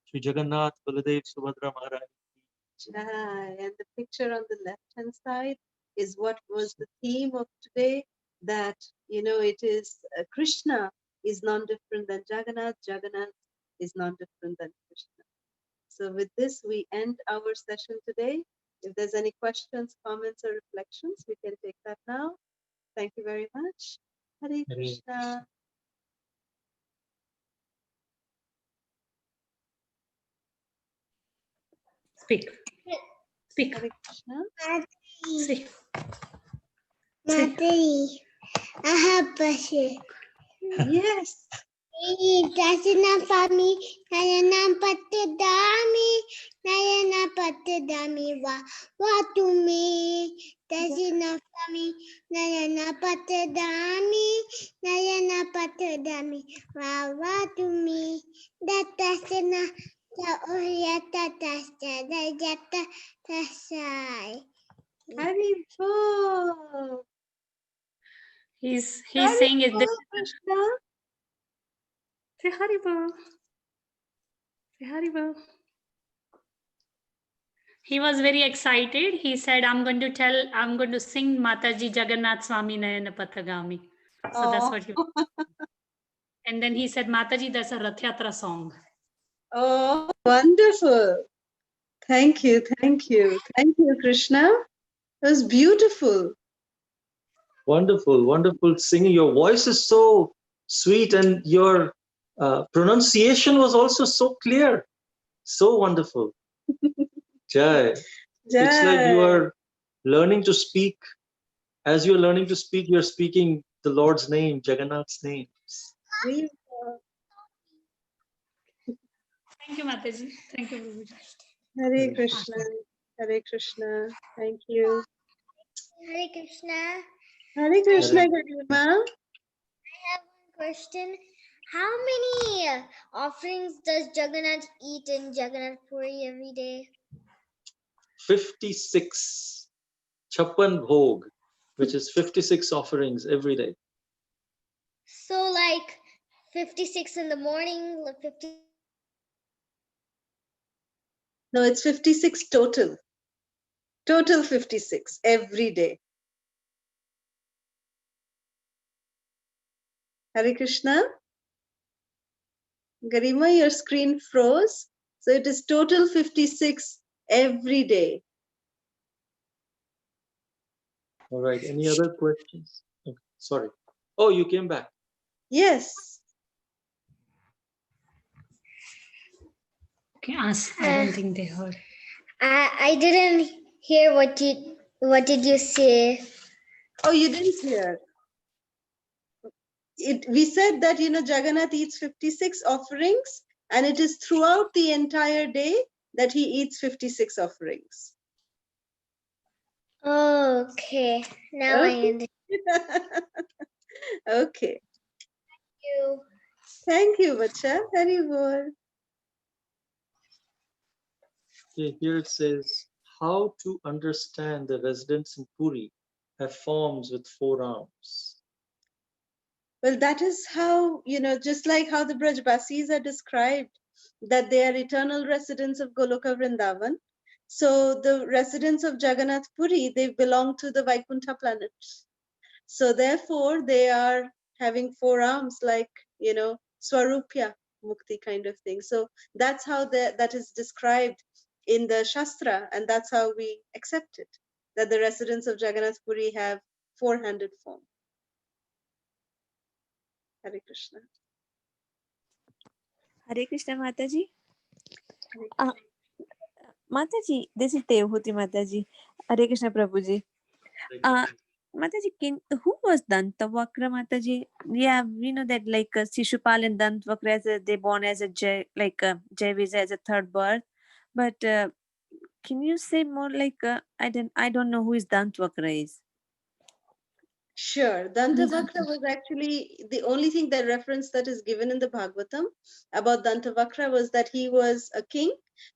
S2: Sri Jagannath, Baladev, Subhadra Maharaj.
S1: And the picture on the left-hand side is what was the theme of today, that, it is Krishna is non-different than Jagannath, Jagannath is non-different than Krishna. So with this, we end our session today. If there's any questions, comments, or reflections, we can take that now. Thank you very much. Hare Krishna.
S3: Speak.
S1: Hare Krishna.
S3: Speak.
S4: Mataji, I have a question.
S1: Yes.
S4: Dasana Pami, Nayana Patadami, Nayana Patadami, what to me? Dasana Pami, Nayana Patadami, Nayana Patadami, what to me? That Dasana, Yata Tasta, Yata Tasai.
S1: Haribol.
S3: He's saying it.
S1: Krishna.
S3: Say Haribol. Say Haribol. He was very excited. He said, I'm going to sing Mataji Jagannath Swami Nayana Pathagami. So that's what he. And then he said, Mataji, that's a Rath Yatra song.
S1: Oh, wonderful. Thank you. Thank you. Thank you, Krishna. It was beautiful.
S2: Wonderful, wonderful singing. Your voice is so sweet, and your pronunciation was also so clear. So wonderful. Jai.
S1: Jai.
S2: It's like you are learning to speak. As you're learning to speak, you're speaking the Lord's name, Jagannath's name.
S3: Thank you, Mataji. Thank you, Prabhuji.
S1: Hare Krishna. Hare Krishna. Thank you.
S4: Hare Krishna.
S1: Hare Krishna, Garima.
S4: I have one question. How many offerings does Jagannath eat in Jagannath Puri every day?
S2: 56. Chappan Bhog, which is 56 offerings every day.
S4: So like 56 in the morning, 50.
S1: No, it's 56 total. Total 56 every day. Hare Krishna. Garima, your screen froze. So it is total 56 every day.
S2: All right. Any other questions? Okay. Sorry. Oh, you came back.
S1: Yes.
S3: Okay, ask. I don't think they heard.
S4: I didn't hear what did you say?
S1: Oh, you didn't hear. We said that, Jagannath eats 56 offerings, and it is throughout the entire day that he eats 56 offerings.
S4: Okay, now I understand.
S1: Okay.
S4: Thank you.
S1: Thank you, Bacha. Very well.
S2: Okay, here it says, how to understand the residents in Puri have forms with 4 arms.
S1: Well, that is how, just like how the Brajbasis are described, that they are eternal residents of Goloka Vrindavan. So the residents of Jagannath Puri, they belong to the Vaikuntha planet. So therefore, they are having 4 arms like, Swarupya Mukti kind of thing. So that's how that is described in the Shastra, and that's how we accept it, that the residents of Jagannath Puri have four-handed form. Hare Krishna.
S5: Hare Krishna Mataji.
S1: Hare
S5: Mataji, this is Devhuti Mataji. Hare Krishna Prabhuji. Mataji, who was Dantavakra Mataji? Yeah, we know that like Shishupal and Dantavakra, they born as a Jai Visa as a third birth. But can you say more like I don't know who is Dantavakra is.
S1: Sure. Dantavakra was actually the only thing that reference that is given in the Bhagavatam about Dantavakra was that he was a king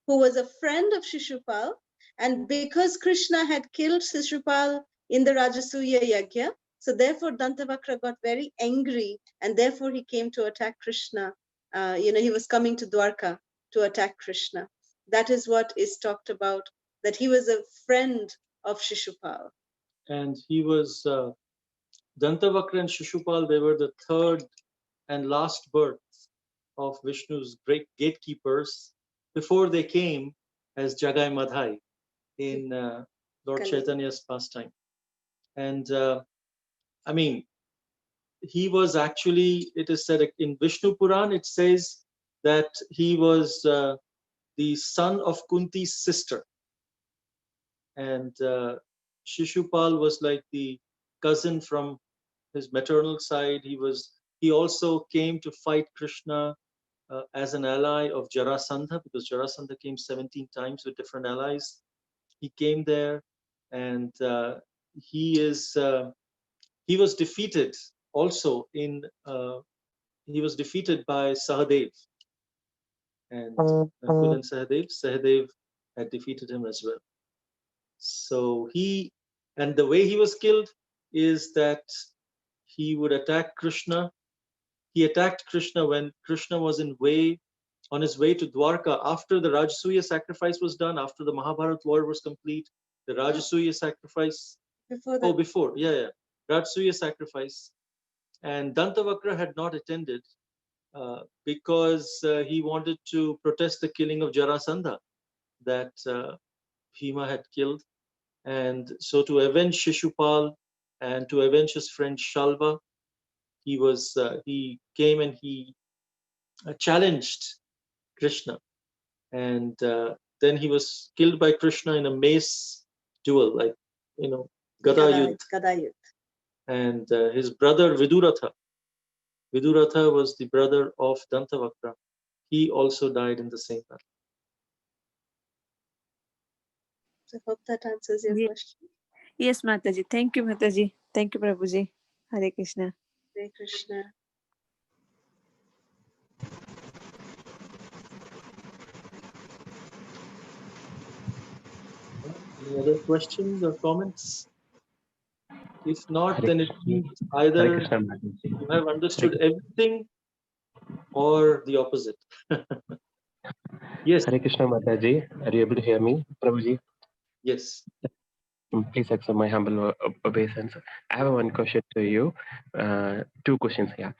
S1: who was a friend of Shishupal, and because Krishna had killed Shishupal in the Rajasuya Yagya, so therefore Dantavakra got very angry, and therefore he came to attack Krishna. He was coming to Dwarka to attack Krishna. That is what is talked about, that he was a friend of Shishupal.
S2: And he was Dantavakra and Shishupal, they were the third and last birth of Vishnu's great gatekeepers before they came as Jagai Madhai in Lord Chaitanya's pastime. And I mean, he was actually, it is said in Vishnu Puran, it says that he was the son of Kunti's sister. And Shishupal was like the cousin from his maternal side. He also came to fight Krishna as an ally of Jarasandha, because Jarasandha came 17 times with different allies. He came there, and he was defeated also he was defeated by Sahadev, and Nakul and Sahadev had defeated him as well. So the way he was killed is that he would attack Krishna. He attacked Krishna when Krishna was on his way to Dwarka after the Rajasuya sacrifice was done, after the Mahabharata war was complete. The Rajasuya sacrifice.
S1: Before that.
S2: Oh, before, yeah. Rajasuya sacrifice. And Dantavakra had not attended because he wanted to protest the killing of Jarasandha that Bhima had killed. And so to avenge Shishupal and to avenge his friend Shalva, he came and he challenged Krishna. And then he was killed by Krishna in a mace duel, like, Gada Yudh. And his brother Viduratha was the brother of Dantavakra. He also died in the same battle.
S1: I hope that answers your question.
S5: Yes, Mataji. Thank you, Mataji. Thank you, Prabhuji. Hare Krishna.
S1: Hare Krishna.
S2: Any other questions or comments? If not, then it means either you have understood everything or the opposite. Yes.
S6: Hare Krishna Mataji, are you able to hear me, Prabhuji?
S2: Yes.
S6: Please accept my humble obeisance. I have one question to you. Two questions here.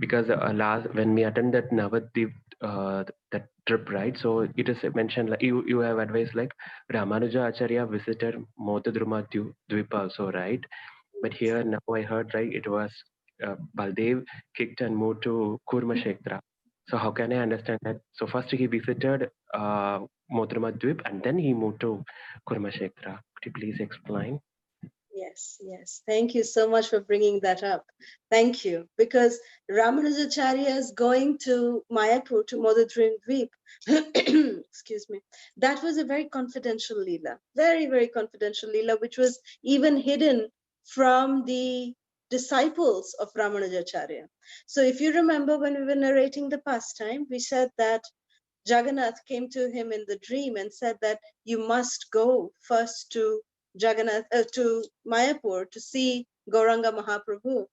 S6: Because when we attended Navadvip, that trip, right? So it is mentioned, like you have advised, like Ramanuja Acharya visited Motadruma Dvipa also, right? But here now I heard, right, it was Baldev kicked and moved to Kurukshetra. So how can I understand that? So first he visited Motadruma Dvip and then he moved to Kurukshetra. Could you please explain?
S1: Yes. Thank you so much for bringing that up. Thank you. Because Ramanujacharya is going to Mayapur, to Modadrin Dweep. Excuse me. That was a very confidential Leela. Very, very confidential Leela, which was even hidden from the disciples of Ramanujacharya. So if you remember when we were narrating the pastime, we said that Jagannath came to him in the dream and said that you must go first to Jagannath, to Mayapur to see Gauranga Mahaprabhu.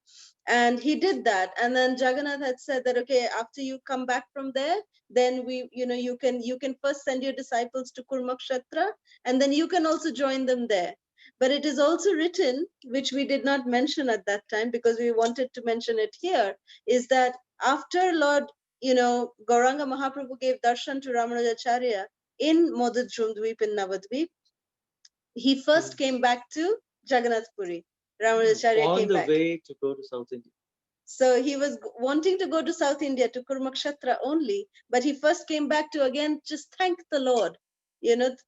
S1: And he did that. And then Jagannath had said that, okay, after you come back from there, then you can first send your disciples to Kurukshetra, and then you can also join them there. But it is also written, which we did not mention at that time because we wanted to mention it here, is that after Lord, Gauranga Mahaprabhu gave darshan to Ramanujacharya in Modadrumdweep in Navadvip, he first came back to Jagannath Puri. Ramanujacharya
S2: On
S1: came
S2: the
S1: back.
S2: way to go to South India.
S1: So he was wanting to go to South India, to Kurukshetra only, but he first came back to again just thank the Lord,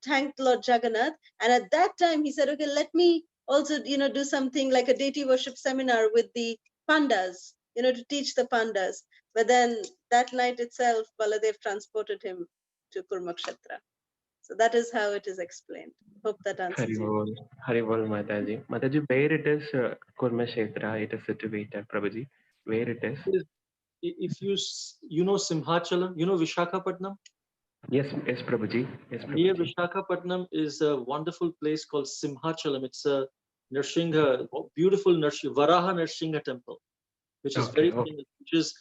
S1: thank Lord Jagannath. And at that time he said, okay, let me also, do something like a deity worship seminar with the pandas, to teach the pandas. But then that night itself, Baladev transported him to Kurukshetra. So that is how it is explained. Hope that answers you.
S6: Haribol, Haribol Mataji. Mataji, where it is Kurukshetra, it is situated, Prabhuji. Where it is?
S2: If you know Simhachalam, you know Vishakhapatnam?
S6: Yes, yes, Prabhuji. Yes,
S2: Near
S6: Prabhuji.
S2: Vishakhapatnam is a wonderful place called Simhachalam. It's a Narsingha, beautiful Varaha Narsingha temple, which is very famous, which is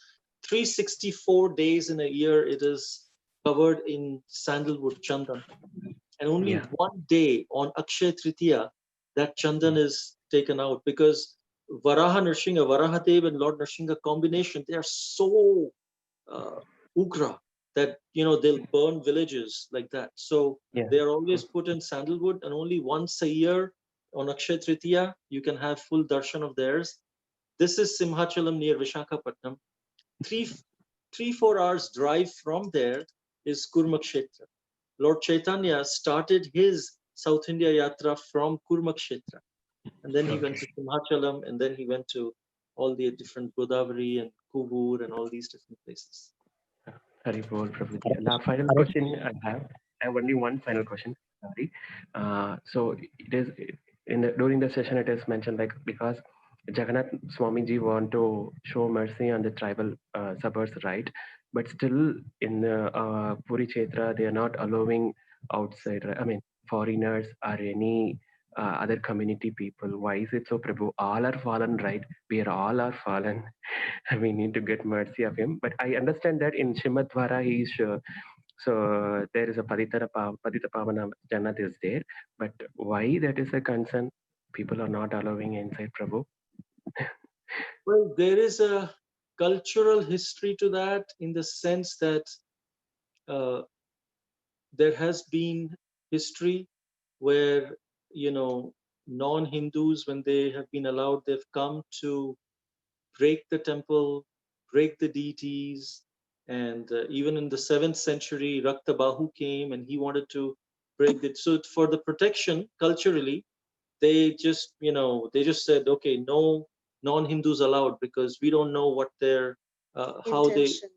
S2: 364 days in a year. It is covered in sandalwood chandan. And only one day on Akshay Tritiya, that chandan is taken out because Varaha Narsingha, Varahadev and Lord Narsingha combination, they are so ugra that they'll burn villages like that. So they are always put in sandalwood, and only once a year on Akshay Tritiya you can have full darshan of theirs. This is Simhachalam near Vishakhapatnam. 4 hours drive from there is Kurukshetra. Lord Chaitanya started his South India Yatra from Kurukshetra, and then he went to Simhachalam, and then he went to all the different Godavari and Kubur and all these different places.
S6: Haribol, Prabhuji. The final question I have only one final question. Sorry. So it is during the session it is mentioned like because Jagannath Swamiji want to show mercy on the tribal suburbs, right? But still in Puri Kshetra they are not allowing outside. I mean foreigners or any other community people. Why is it so, Prabhu? All are fallen, right? We are all are fallen. We need to get mercy of him. But I understand that in Shimadwara he is so there is a Padita Pavana Jagannath is there. But why that is a concern? People are not allowing inside, Prabhu.
S2: Well, there is a cultural history to that in the sense that there has been history where non-Hindus, when they have been allowed, they've come to break the temple, break the deities, and even in the 7th century, Raktabahu came and he wanted to break it. So for the protection, culturally, they just said, okay, no non-Hindus allowed because we don't know what their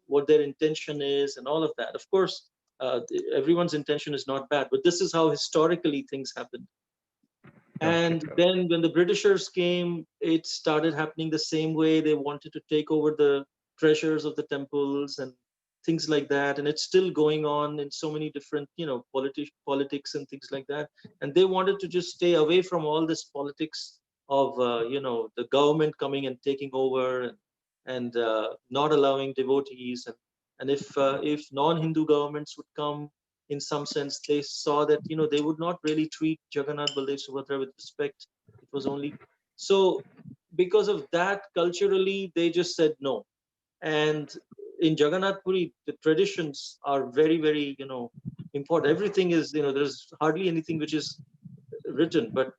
S2: what their intention is and all of that. Of course, everyone's intention is not bad, but this is how historically things happened. And then when the Britishers came, it started happening the same way. They wanted to take over the treasures of the temples and things like that. And it's still going on in so many different, politics and things like that. And they wanted to just stay away from all this politics of, the government coming and taking over and not allowing devotees. And if non-Hindu governments would come, in some sense, they saw that they would not really treat Jagannath, Baldev, Subhadra with respect. It was only so because of that, culturally they just said no. And in Jagannath Puri, the traditions are very, very important. Everything is there's hardly anything which is written, but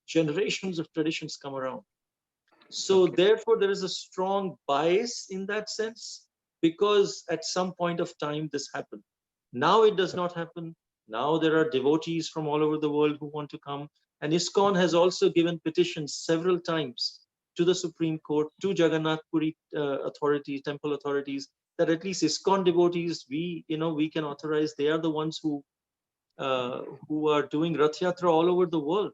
S2: generations of traditions come around. So therefore, there is a strong bias in that sense because at some point of time this happened. Now it does not happen. Now there are devotees from all over the world who want to come. And ISKCON has also given petitions several times to the Supreme Court, to Jagannath Puri authorities, temple authorities, that at least ISKCON devotees, we can authorize. They are the ones who are doing Rath Yatra all over the world,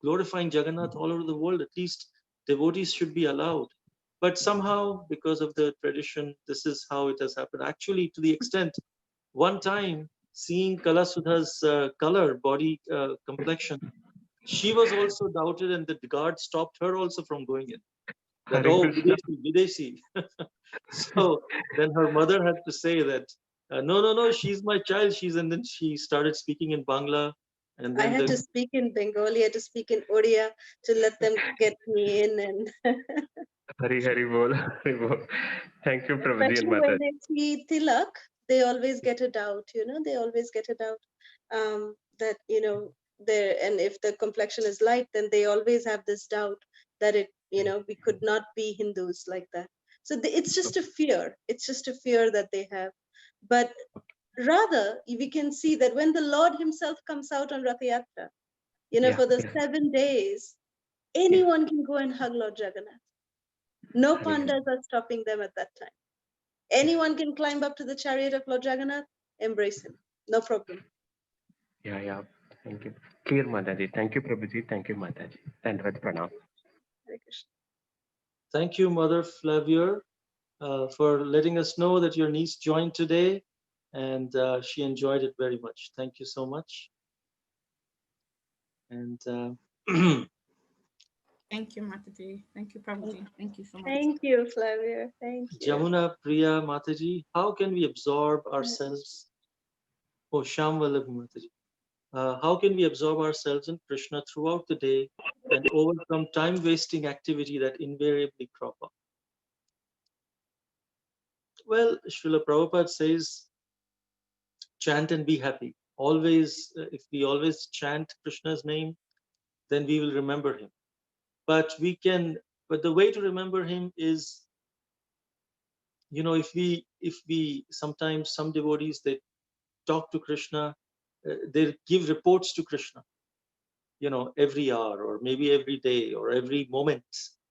S2: glorifying Jagannath all over the world. At least devotees should be allowed. But somehow, because of the tradition, this is how it has happened. Actually, to the extent, one time, seeing Kalasudha's color, body complexion, she was also doubted, and the guard stopped her also from going in. That, oh, Videshi. So then her mother had to say that, no, she's my child. And then she started speaking in Bangla, And
S1: I
S2: then
S1: had to speak in Bengali, I had to speak in Odia to let them get me in. And
S6: Hari Hari Bol, Hari Bol. Thank you, Prabhuji and
S1: especially when
S6: Mataji.
S1: they see Tilak, they always get a doubt, they always get a doubt that, and if the complexion is light, then they always have this doubt that we could not be Hindus like that. So it's just a fear. It's just a fear that they have. But rather, we can see that when the Lord himself comes out on Rath Yatra,
S6: Yeah,
S1: for the
S6: yes.
S1: 7 days, anyone can go and hug Lord Jagannath. No
S6: Hari Hari.
S1: pandas are stopping them at that time. Anyone can climb up to the chariot of Lord Jagannath, embrace him. No problem.
S6: Yeah, yeah. Thank you. Clear, Mataji. Thank you, Prabhuji. Thank you, Mataji. Dandavad Pranam.
S1: Hare Krishna.
S2: thank you, Mother Flavier, for letting us know that your niece joined today, and she enjoyed it very much. Thank you so much. And
S7: Thank you, Mataji. Thank you, Prabhuji. Thank you so much.
S1: Thank you, Flavia. Thank you.
S2: Jamuna Priya Mataji, how can we absorb ourselves? Oh, Sham Vallabh Mataji. How can we absorb ourselves in Krishna throughout the day and overcome time-wasting activity that invariably crop up? Well, Srila Prabhupada says, chant and be happy. Always, if we always chant Krishna's name, then we will remember him. But the way to remember him is, if we sometimes some devotees, they talk to Krishna, they give reports to Krishna, every hour or maybe every day or every moment.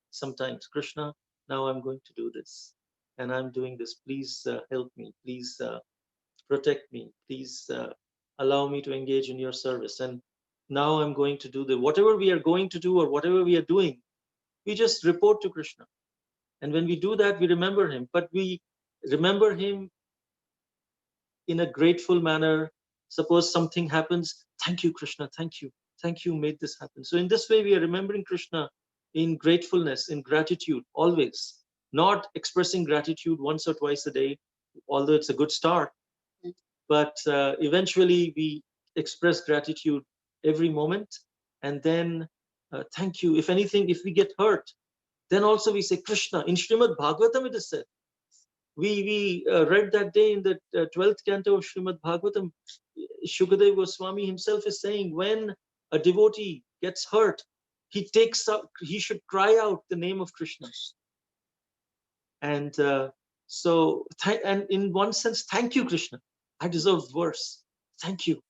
S2: Sometimes, Krishna, now I'm going to do this and I'm doing this. Please help me. Please protect me. Please allow me to engage in your service. And now I'm going to do whatever we are going to do or whatever we are doing, we just report to Krishna. And when we do that, we remember him. But we remember him in a grateful manner. Suppose something happens, thank you, Krishna, thank you made this happen. So in this way, we are remembering Krishna in gratefulness, in gratitude, always. Not expressing gratitude once or twice a day, although it's a good start. But eventually we express gratitude every moment. And then thank you. If anything, if we get hurt, then also we say Krishna. In Srimad Bhagavatam it is said. We read that day in the 12th canto of Srimad Bhagavatam, Shukadeva Goswami himself is saying, when a devotee gets hurt, he should cry out the name of Krishna. And and in one sense, thank you, Krishna. I deserve worse. Thank you,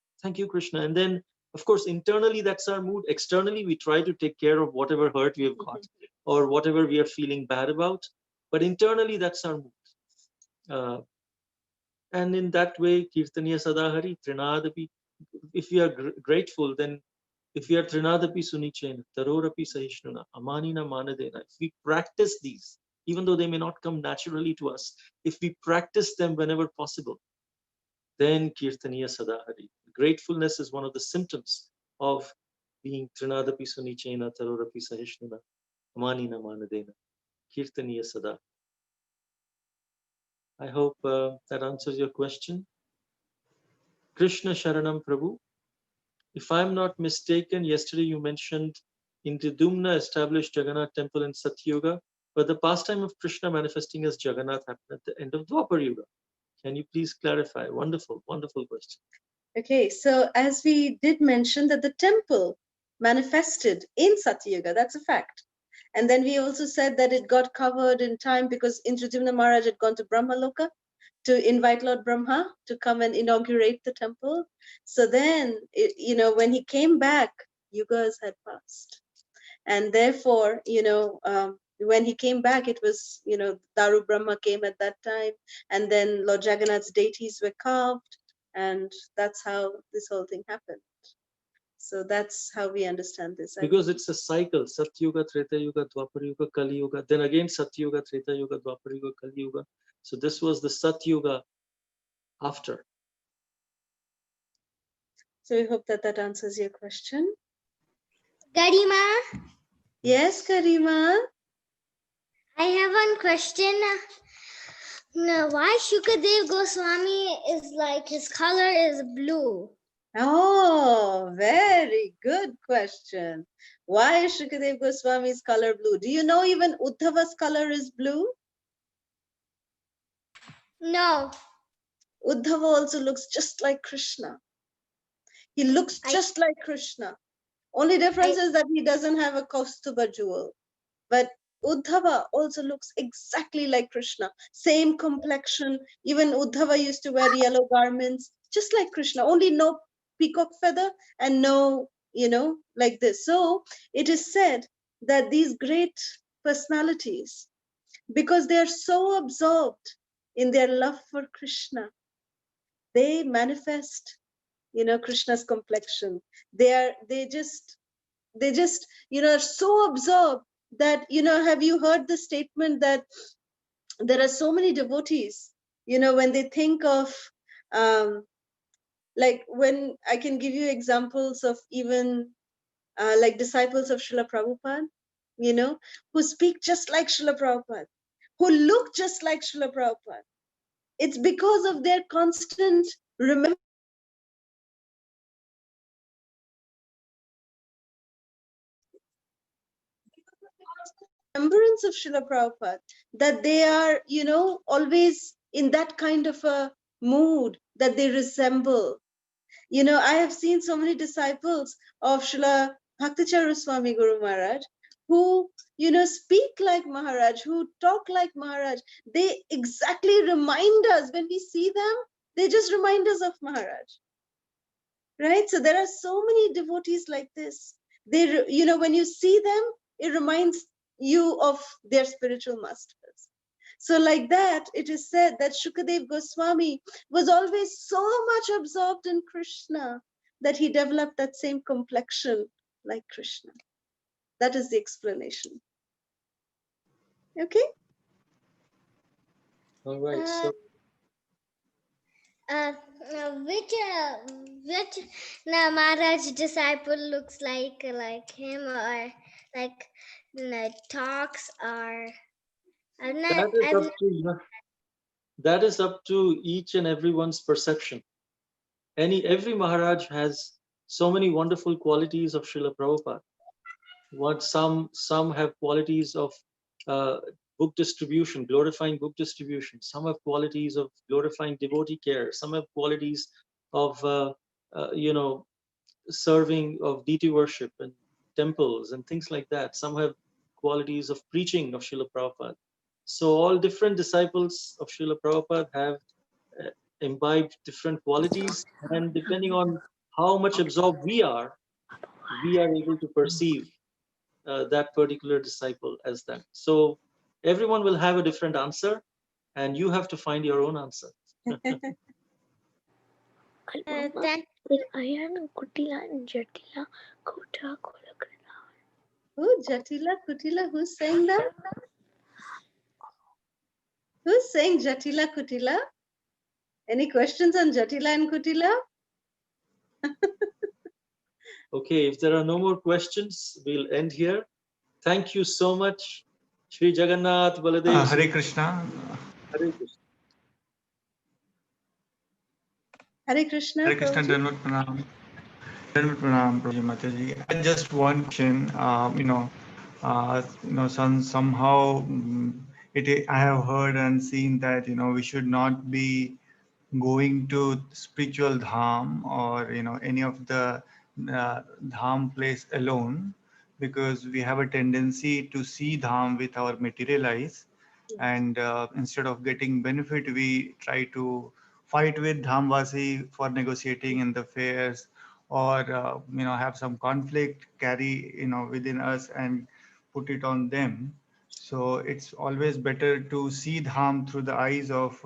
S2: Krishna. And then, of course, internally, that's our mood. Externally, we try to take care of whatever hurt we have got or whatever we are feeling bad about. But internally, that's our mood. And in that way, Kirtaniya Sadahari, Trinadapi, if we are grateful, then if we are Trinadapi Sunichena, Tarorapi Sahishnuna, Amanina Manadena, if we practice these, even though they may not come naturally to us, if we practice them whenever possible, then Kirtaniya Sadahari. Gratefulness is one of the symptoms of being Trinadapi Sunichena, Tarorapi Sahishnuna, Amanina Manadena, Kirtaniya Sada. I hope that answers your question. Krishna Sharanam Prabhu. If I'm not mistaken, yesterday you mentioned Indridumna established Jagannath temple in Satyuga, but the pastime of Krishna manifesting as Jagannath happened at the end of Dwapar Yuga. Can you please clarify? Wonderful, wonderful question.
S1: Okay, so as we did mention that the temple manifested in Satyuga, that's a fact. And then we also said that it got covered in time because Indradyumna Maharaj had gone to Brahmaloka to invite Lord Brahma to come and inaugurate the temple. So then, when he came back, yugas had passed. And therefore, when he came back, it was, Daru Brahma came at that time. And then Lord Jagannath's deities were carved. And that's how this whole thing happened. So that's how we understand this.
S2: Because it's a cycle, Satyuga, Treta Yuga, Dwapar Yuga, Kali Yuga, then again Satyuga, Treta Yuga, Dwapar Yuga, Kali Yuga. So this was the Satyuga after.
S1: So we hope that answers your question.
S4: Garima,
S1: Yes, Karima.
S4: I have one question. No, why Shukadev Goswami is like his color is blue?
S1: Oh, very good question. Why is Shukadev Goswami's color blue? Do you know even Uddhava's color is blue?
S4: No.
S1: Uddhava also looks just like Krishna. He looks just like Krishna. Only difference is that he doesn't have a Kaustuba jewel. But Uddhava also looks exactly like Krishna. Same complexion. Even Uddhava used to wear yellow garments, just like Krishna. Only no peacock feather and no, like this. So it is said that these great personalities, because they are so absorbed in their love for Krishna, they manifest, Krishna's complexion. They just are so absorbed that, have you heard the statement that there are so many devotees, when they think of, like, when I can give you examples of even like disciples of Srila Prabhupada, who speak just like Srila Prabhupada, who look just like Srila Prabhupada. It's because of their constant remembrance of Srila Prabhupada, that they are, always in that kind of a mood that they resemble. I have seen so many disciples of Srila Bhaktacharya Swami Guru Maharaj who, speak like Maharaj, who talk like Maharaj. They exactly remind us when we see them, they just remind us of Maharaj. Right? So there are so many devotees like this. They, when you see them, it reminds you of their spiritual masters. So like that, it is said that Shukadev Goswami was always so much absorbed in Krishna that he developed that same complexion like Krishna. That is the explanation. Okay?
S2: All right. So
S4: Which Maharaj disciple looks like him, or like talks, or
S2: that is up to that is up to each and everyone's perception. Every Maharaj has so many wonderful qualities of Srila Prabhupada. What some have qualities of uh, book distribution, glorifying book distribution. Some have qualities of glorifying devotee care. Some have qualities of serving of deity worship and temples and things like that. Some have qualities of preaching of Srila Prabhupada. So all different disciples of Srila Prabhupada have imbibed different qualities, and depending on how much absorbed we are able to perceive that particular disciple as them. So everyone will have a different answer, and you have to find your own answer.
S4: thank
S5: Kutila and Jatila Kota
S1: Who? Jatila, Kutila? Who's saying that? Who's saying Jatila, Kutila? Any questions on Jatila and Kutila?
S2: Okay, if there are no more questions, we'll end here. Thank you so much, Shri Jagannath, Baladev.
S8: Hare Krishna.
S2: Hare Krishna.
S1: Hare Krishna,
S8: Hare Krishna,
S1: Prabhuji.
S8: Dhanvat Pranam. Dhanvat Pranam, Prabhuji Mataji. I had just one question. Somehow I have heard and seen that we should not be going to spiritual dham, or any of the dham place alone, because we have a tendency to see dham with our material eyes, and instead of getting benefit, we try to fight with dhamvasi for negotiating in the fairs, or have some conflict carry within us and put it on them. So it's always better to see dham through the eyes of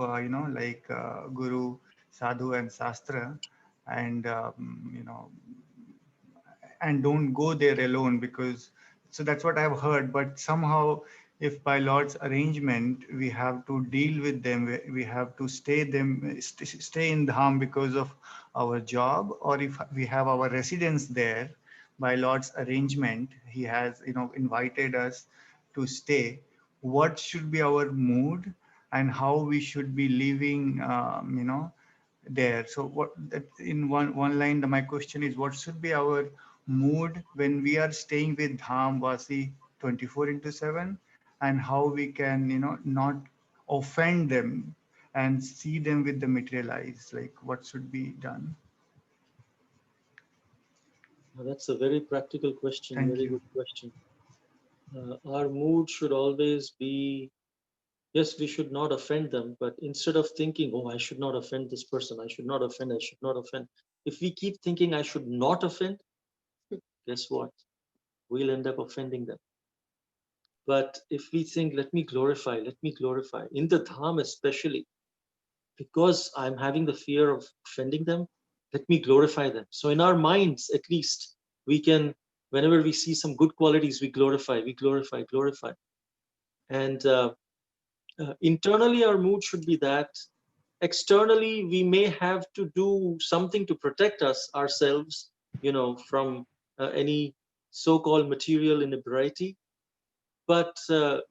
S8: guru, sadhu, and shastra, and and don't go there alone, because so that's what I've heard. But somehow, if by Lord's arrangement we have to deal with them, we have to stay in dham because of our job, or if we have our residence there by Lord's arrangement, he has invited us to stay. What should be our mood, and how we should be living there. So what in one line, my question is, what should be our mood when we are staying with Dham Vasi 24/7, and how we can, not offend them and see them with the material eyes, like what should be done?
S2: Now, that's a very practical question,
S8: Thank
S2: very
S8: you.
S2: good question. Our mood should always be, yes, we should not offend them, but instead of thinking, oh, I should not offend this person, I should not offend, I should not offend. If we keep thinking I should not offend, guess what? We'll end up offending them. But if we think, let me glorify, in the Dham especially, because I'm having the fear of offending them, let me glorify them. So in our minds, at least, we can, whenever we see some good qualities, we glorify. And internally, our mood should be that. Externally, we may have to do something to protect ourselves, from any so-called material inebriety. But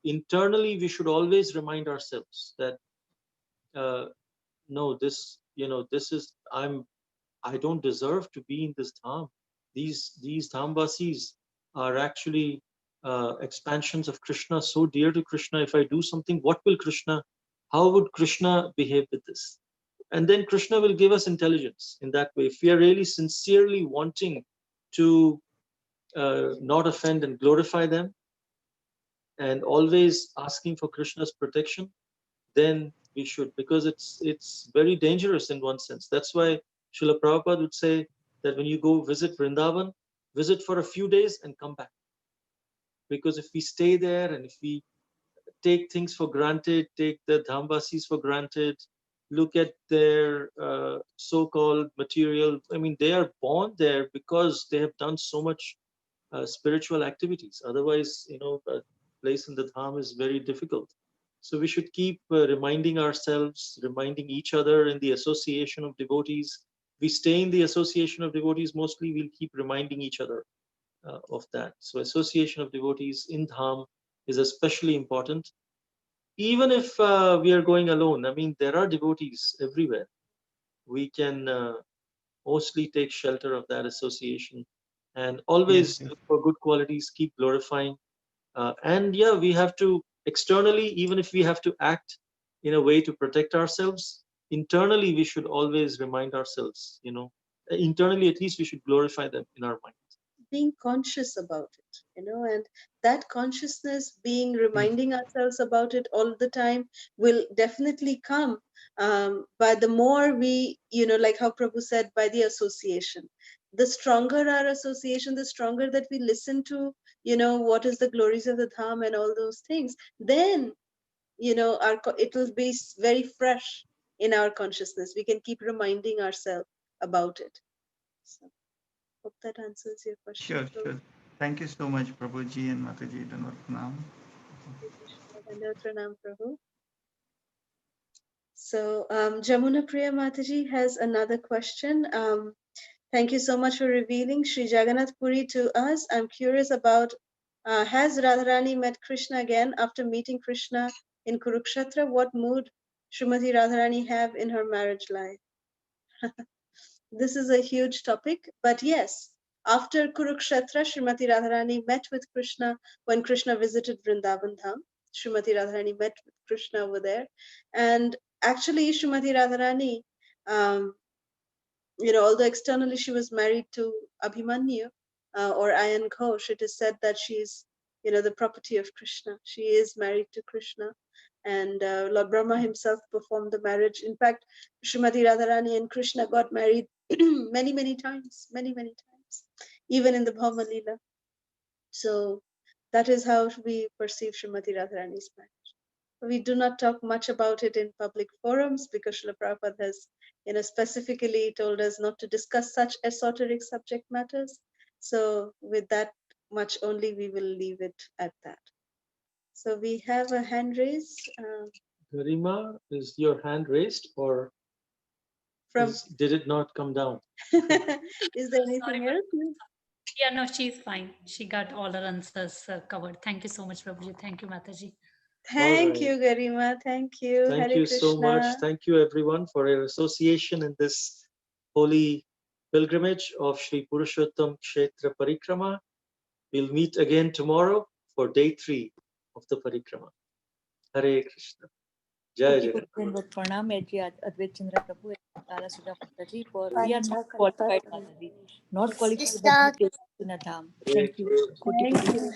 S2: internally, we should always remind ourselves that no, this is I don't deserve to be in this dham. These dhamvasis are actually expansions of Krishna, so dear to Krishna. If I do something, how would Krishna behave with this? And then Krishna will give us intelligence in that way. If we are really sincerely wanting to not offend and glorify them, and always asking for Krishna's protection, then we should, because it's very dangerous in one sense. That's why Srila Prabhupada would say that when you go visit Vrindavan, visit for a few days and come back. Because if we stay there and if we take things for granted, take the Dhamvasis for granted, look at their so-called material, I mean, they are born there because they have done so much spiritual activities. Otherwise, a place in the Dham is very difficult. So we should keep reminding ourselves, reminding each other in the association of devotees. We stay in the association of devotees, mostly we'll keep reminding each other of that. So association of devotees in Dham is especially important. Even if we are going alone, I mean, there are devotees everywhere. We can mostly take shelter of that association and always
S8: Yes.
S2: look for good qualities, keep glorifying. And yeah, we have to externally, even if we have to act in a way to protect ourselves, internally we should always remind ourselves, internally at least we should glorify them in our mind.
S1: Being conscious about it, and that consciousness, being reminding ourselves about it all the time, will definitely come by the more we, like how Prabhu said, by the association. The stronger our association, the stronger that we listen to, what is the glories of the Dham and all those things, then, it will be very fresh in our consciousness. We can keep reminding ourselves about it. So, hope that answers your question.
S8: Sure, sure. Thank you so much, Prabhuji and Mataji. Dandavat Pranam.
S1: Pranam, Prabhu. So Jamuna Priya Mataji has another question. Thank you so much for revealing Sri Jagannath Puri to us. I'm curious about, has Radharani met Krishna again after meeting Krishna in Kurukshetra? What mood Srimati Radharani have in her marriage life? This is a huge topic, but yes, after Kurukshetra, Srimati Radharani met with Krishna when Krishna visited Vrindavan Dham. Srimati Radharani met with Krishna over there. And actually, Srimati Radharani, although externally she was married to Abhimanyu or Ayan Ghosh, it is said that she's, the property of Krishna. She is married to Krishna. And Lord Brahma himself performed the marriage. In fact, Srimati Radharani and Krishna got married many, many times, even in the Bhauma Leela. So that is how we perceive Srimati Radharani's marriage. We do not talk much about it in public forums because Srila Prabhupada has, specifically told us not to discuss such esoteric subject matters. So with that much only, we will leave it at that. So we have a hand raised.
S2: Garima, is your hand raised or did it not come down?
S1: Is there anything else?
S3: Yeah, no, she's fine. She got all her answers covered. Thank you so much, Prabhuji. Thank you, Mataji.
S1: Thank
S2: right.
S1: you, Garima. Thank you.
S2: Thank
S1: Hare
S2: you so much.
S1: Krishna.
S2: Thank you everyone for your association in this holy pilgrimage of Sri Purushottam Kshetra Parikrama. We'll meet again tomorrow for day 3 of the Parikrama. Hare Krishna. Jai Jagannath.
S9: Pranam Advait Chandra Prabhu and Kala Sudha Mataji for we are not qualified Mataji, not qualified but we came to Nadham. Thank you. Koti
S1: Thank
S9: koti.
S1: you.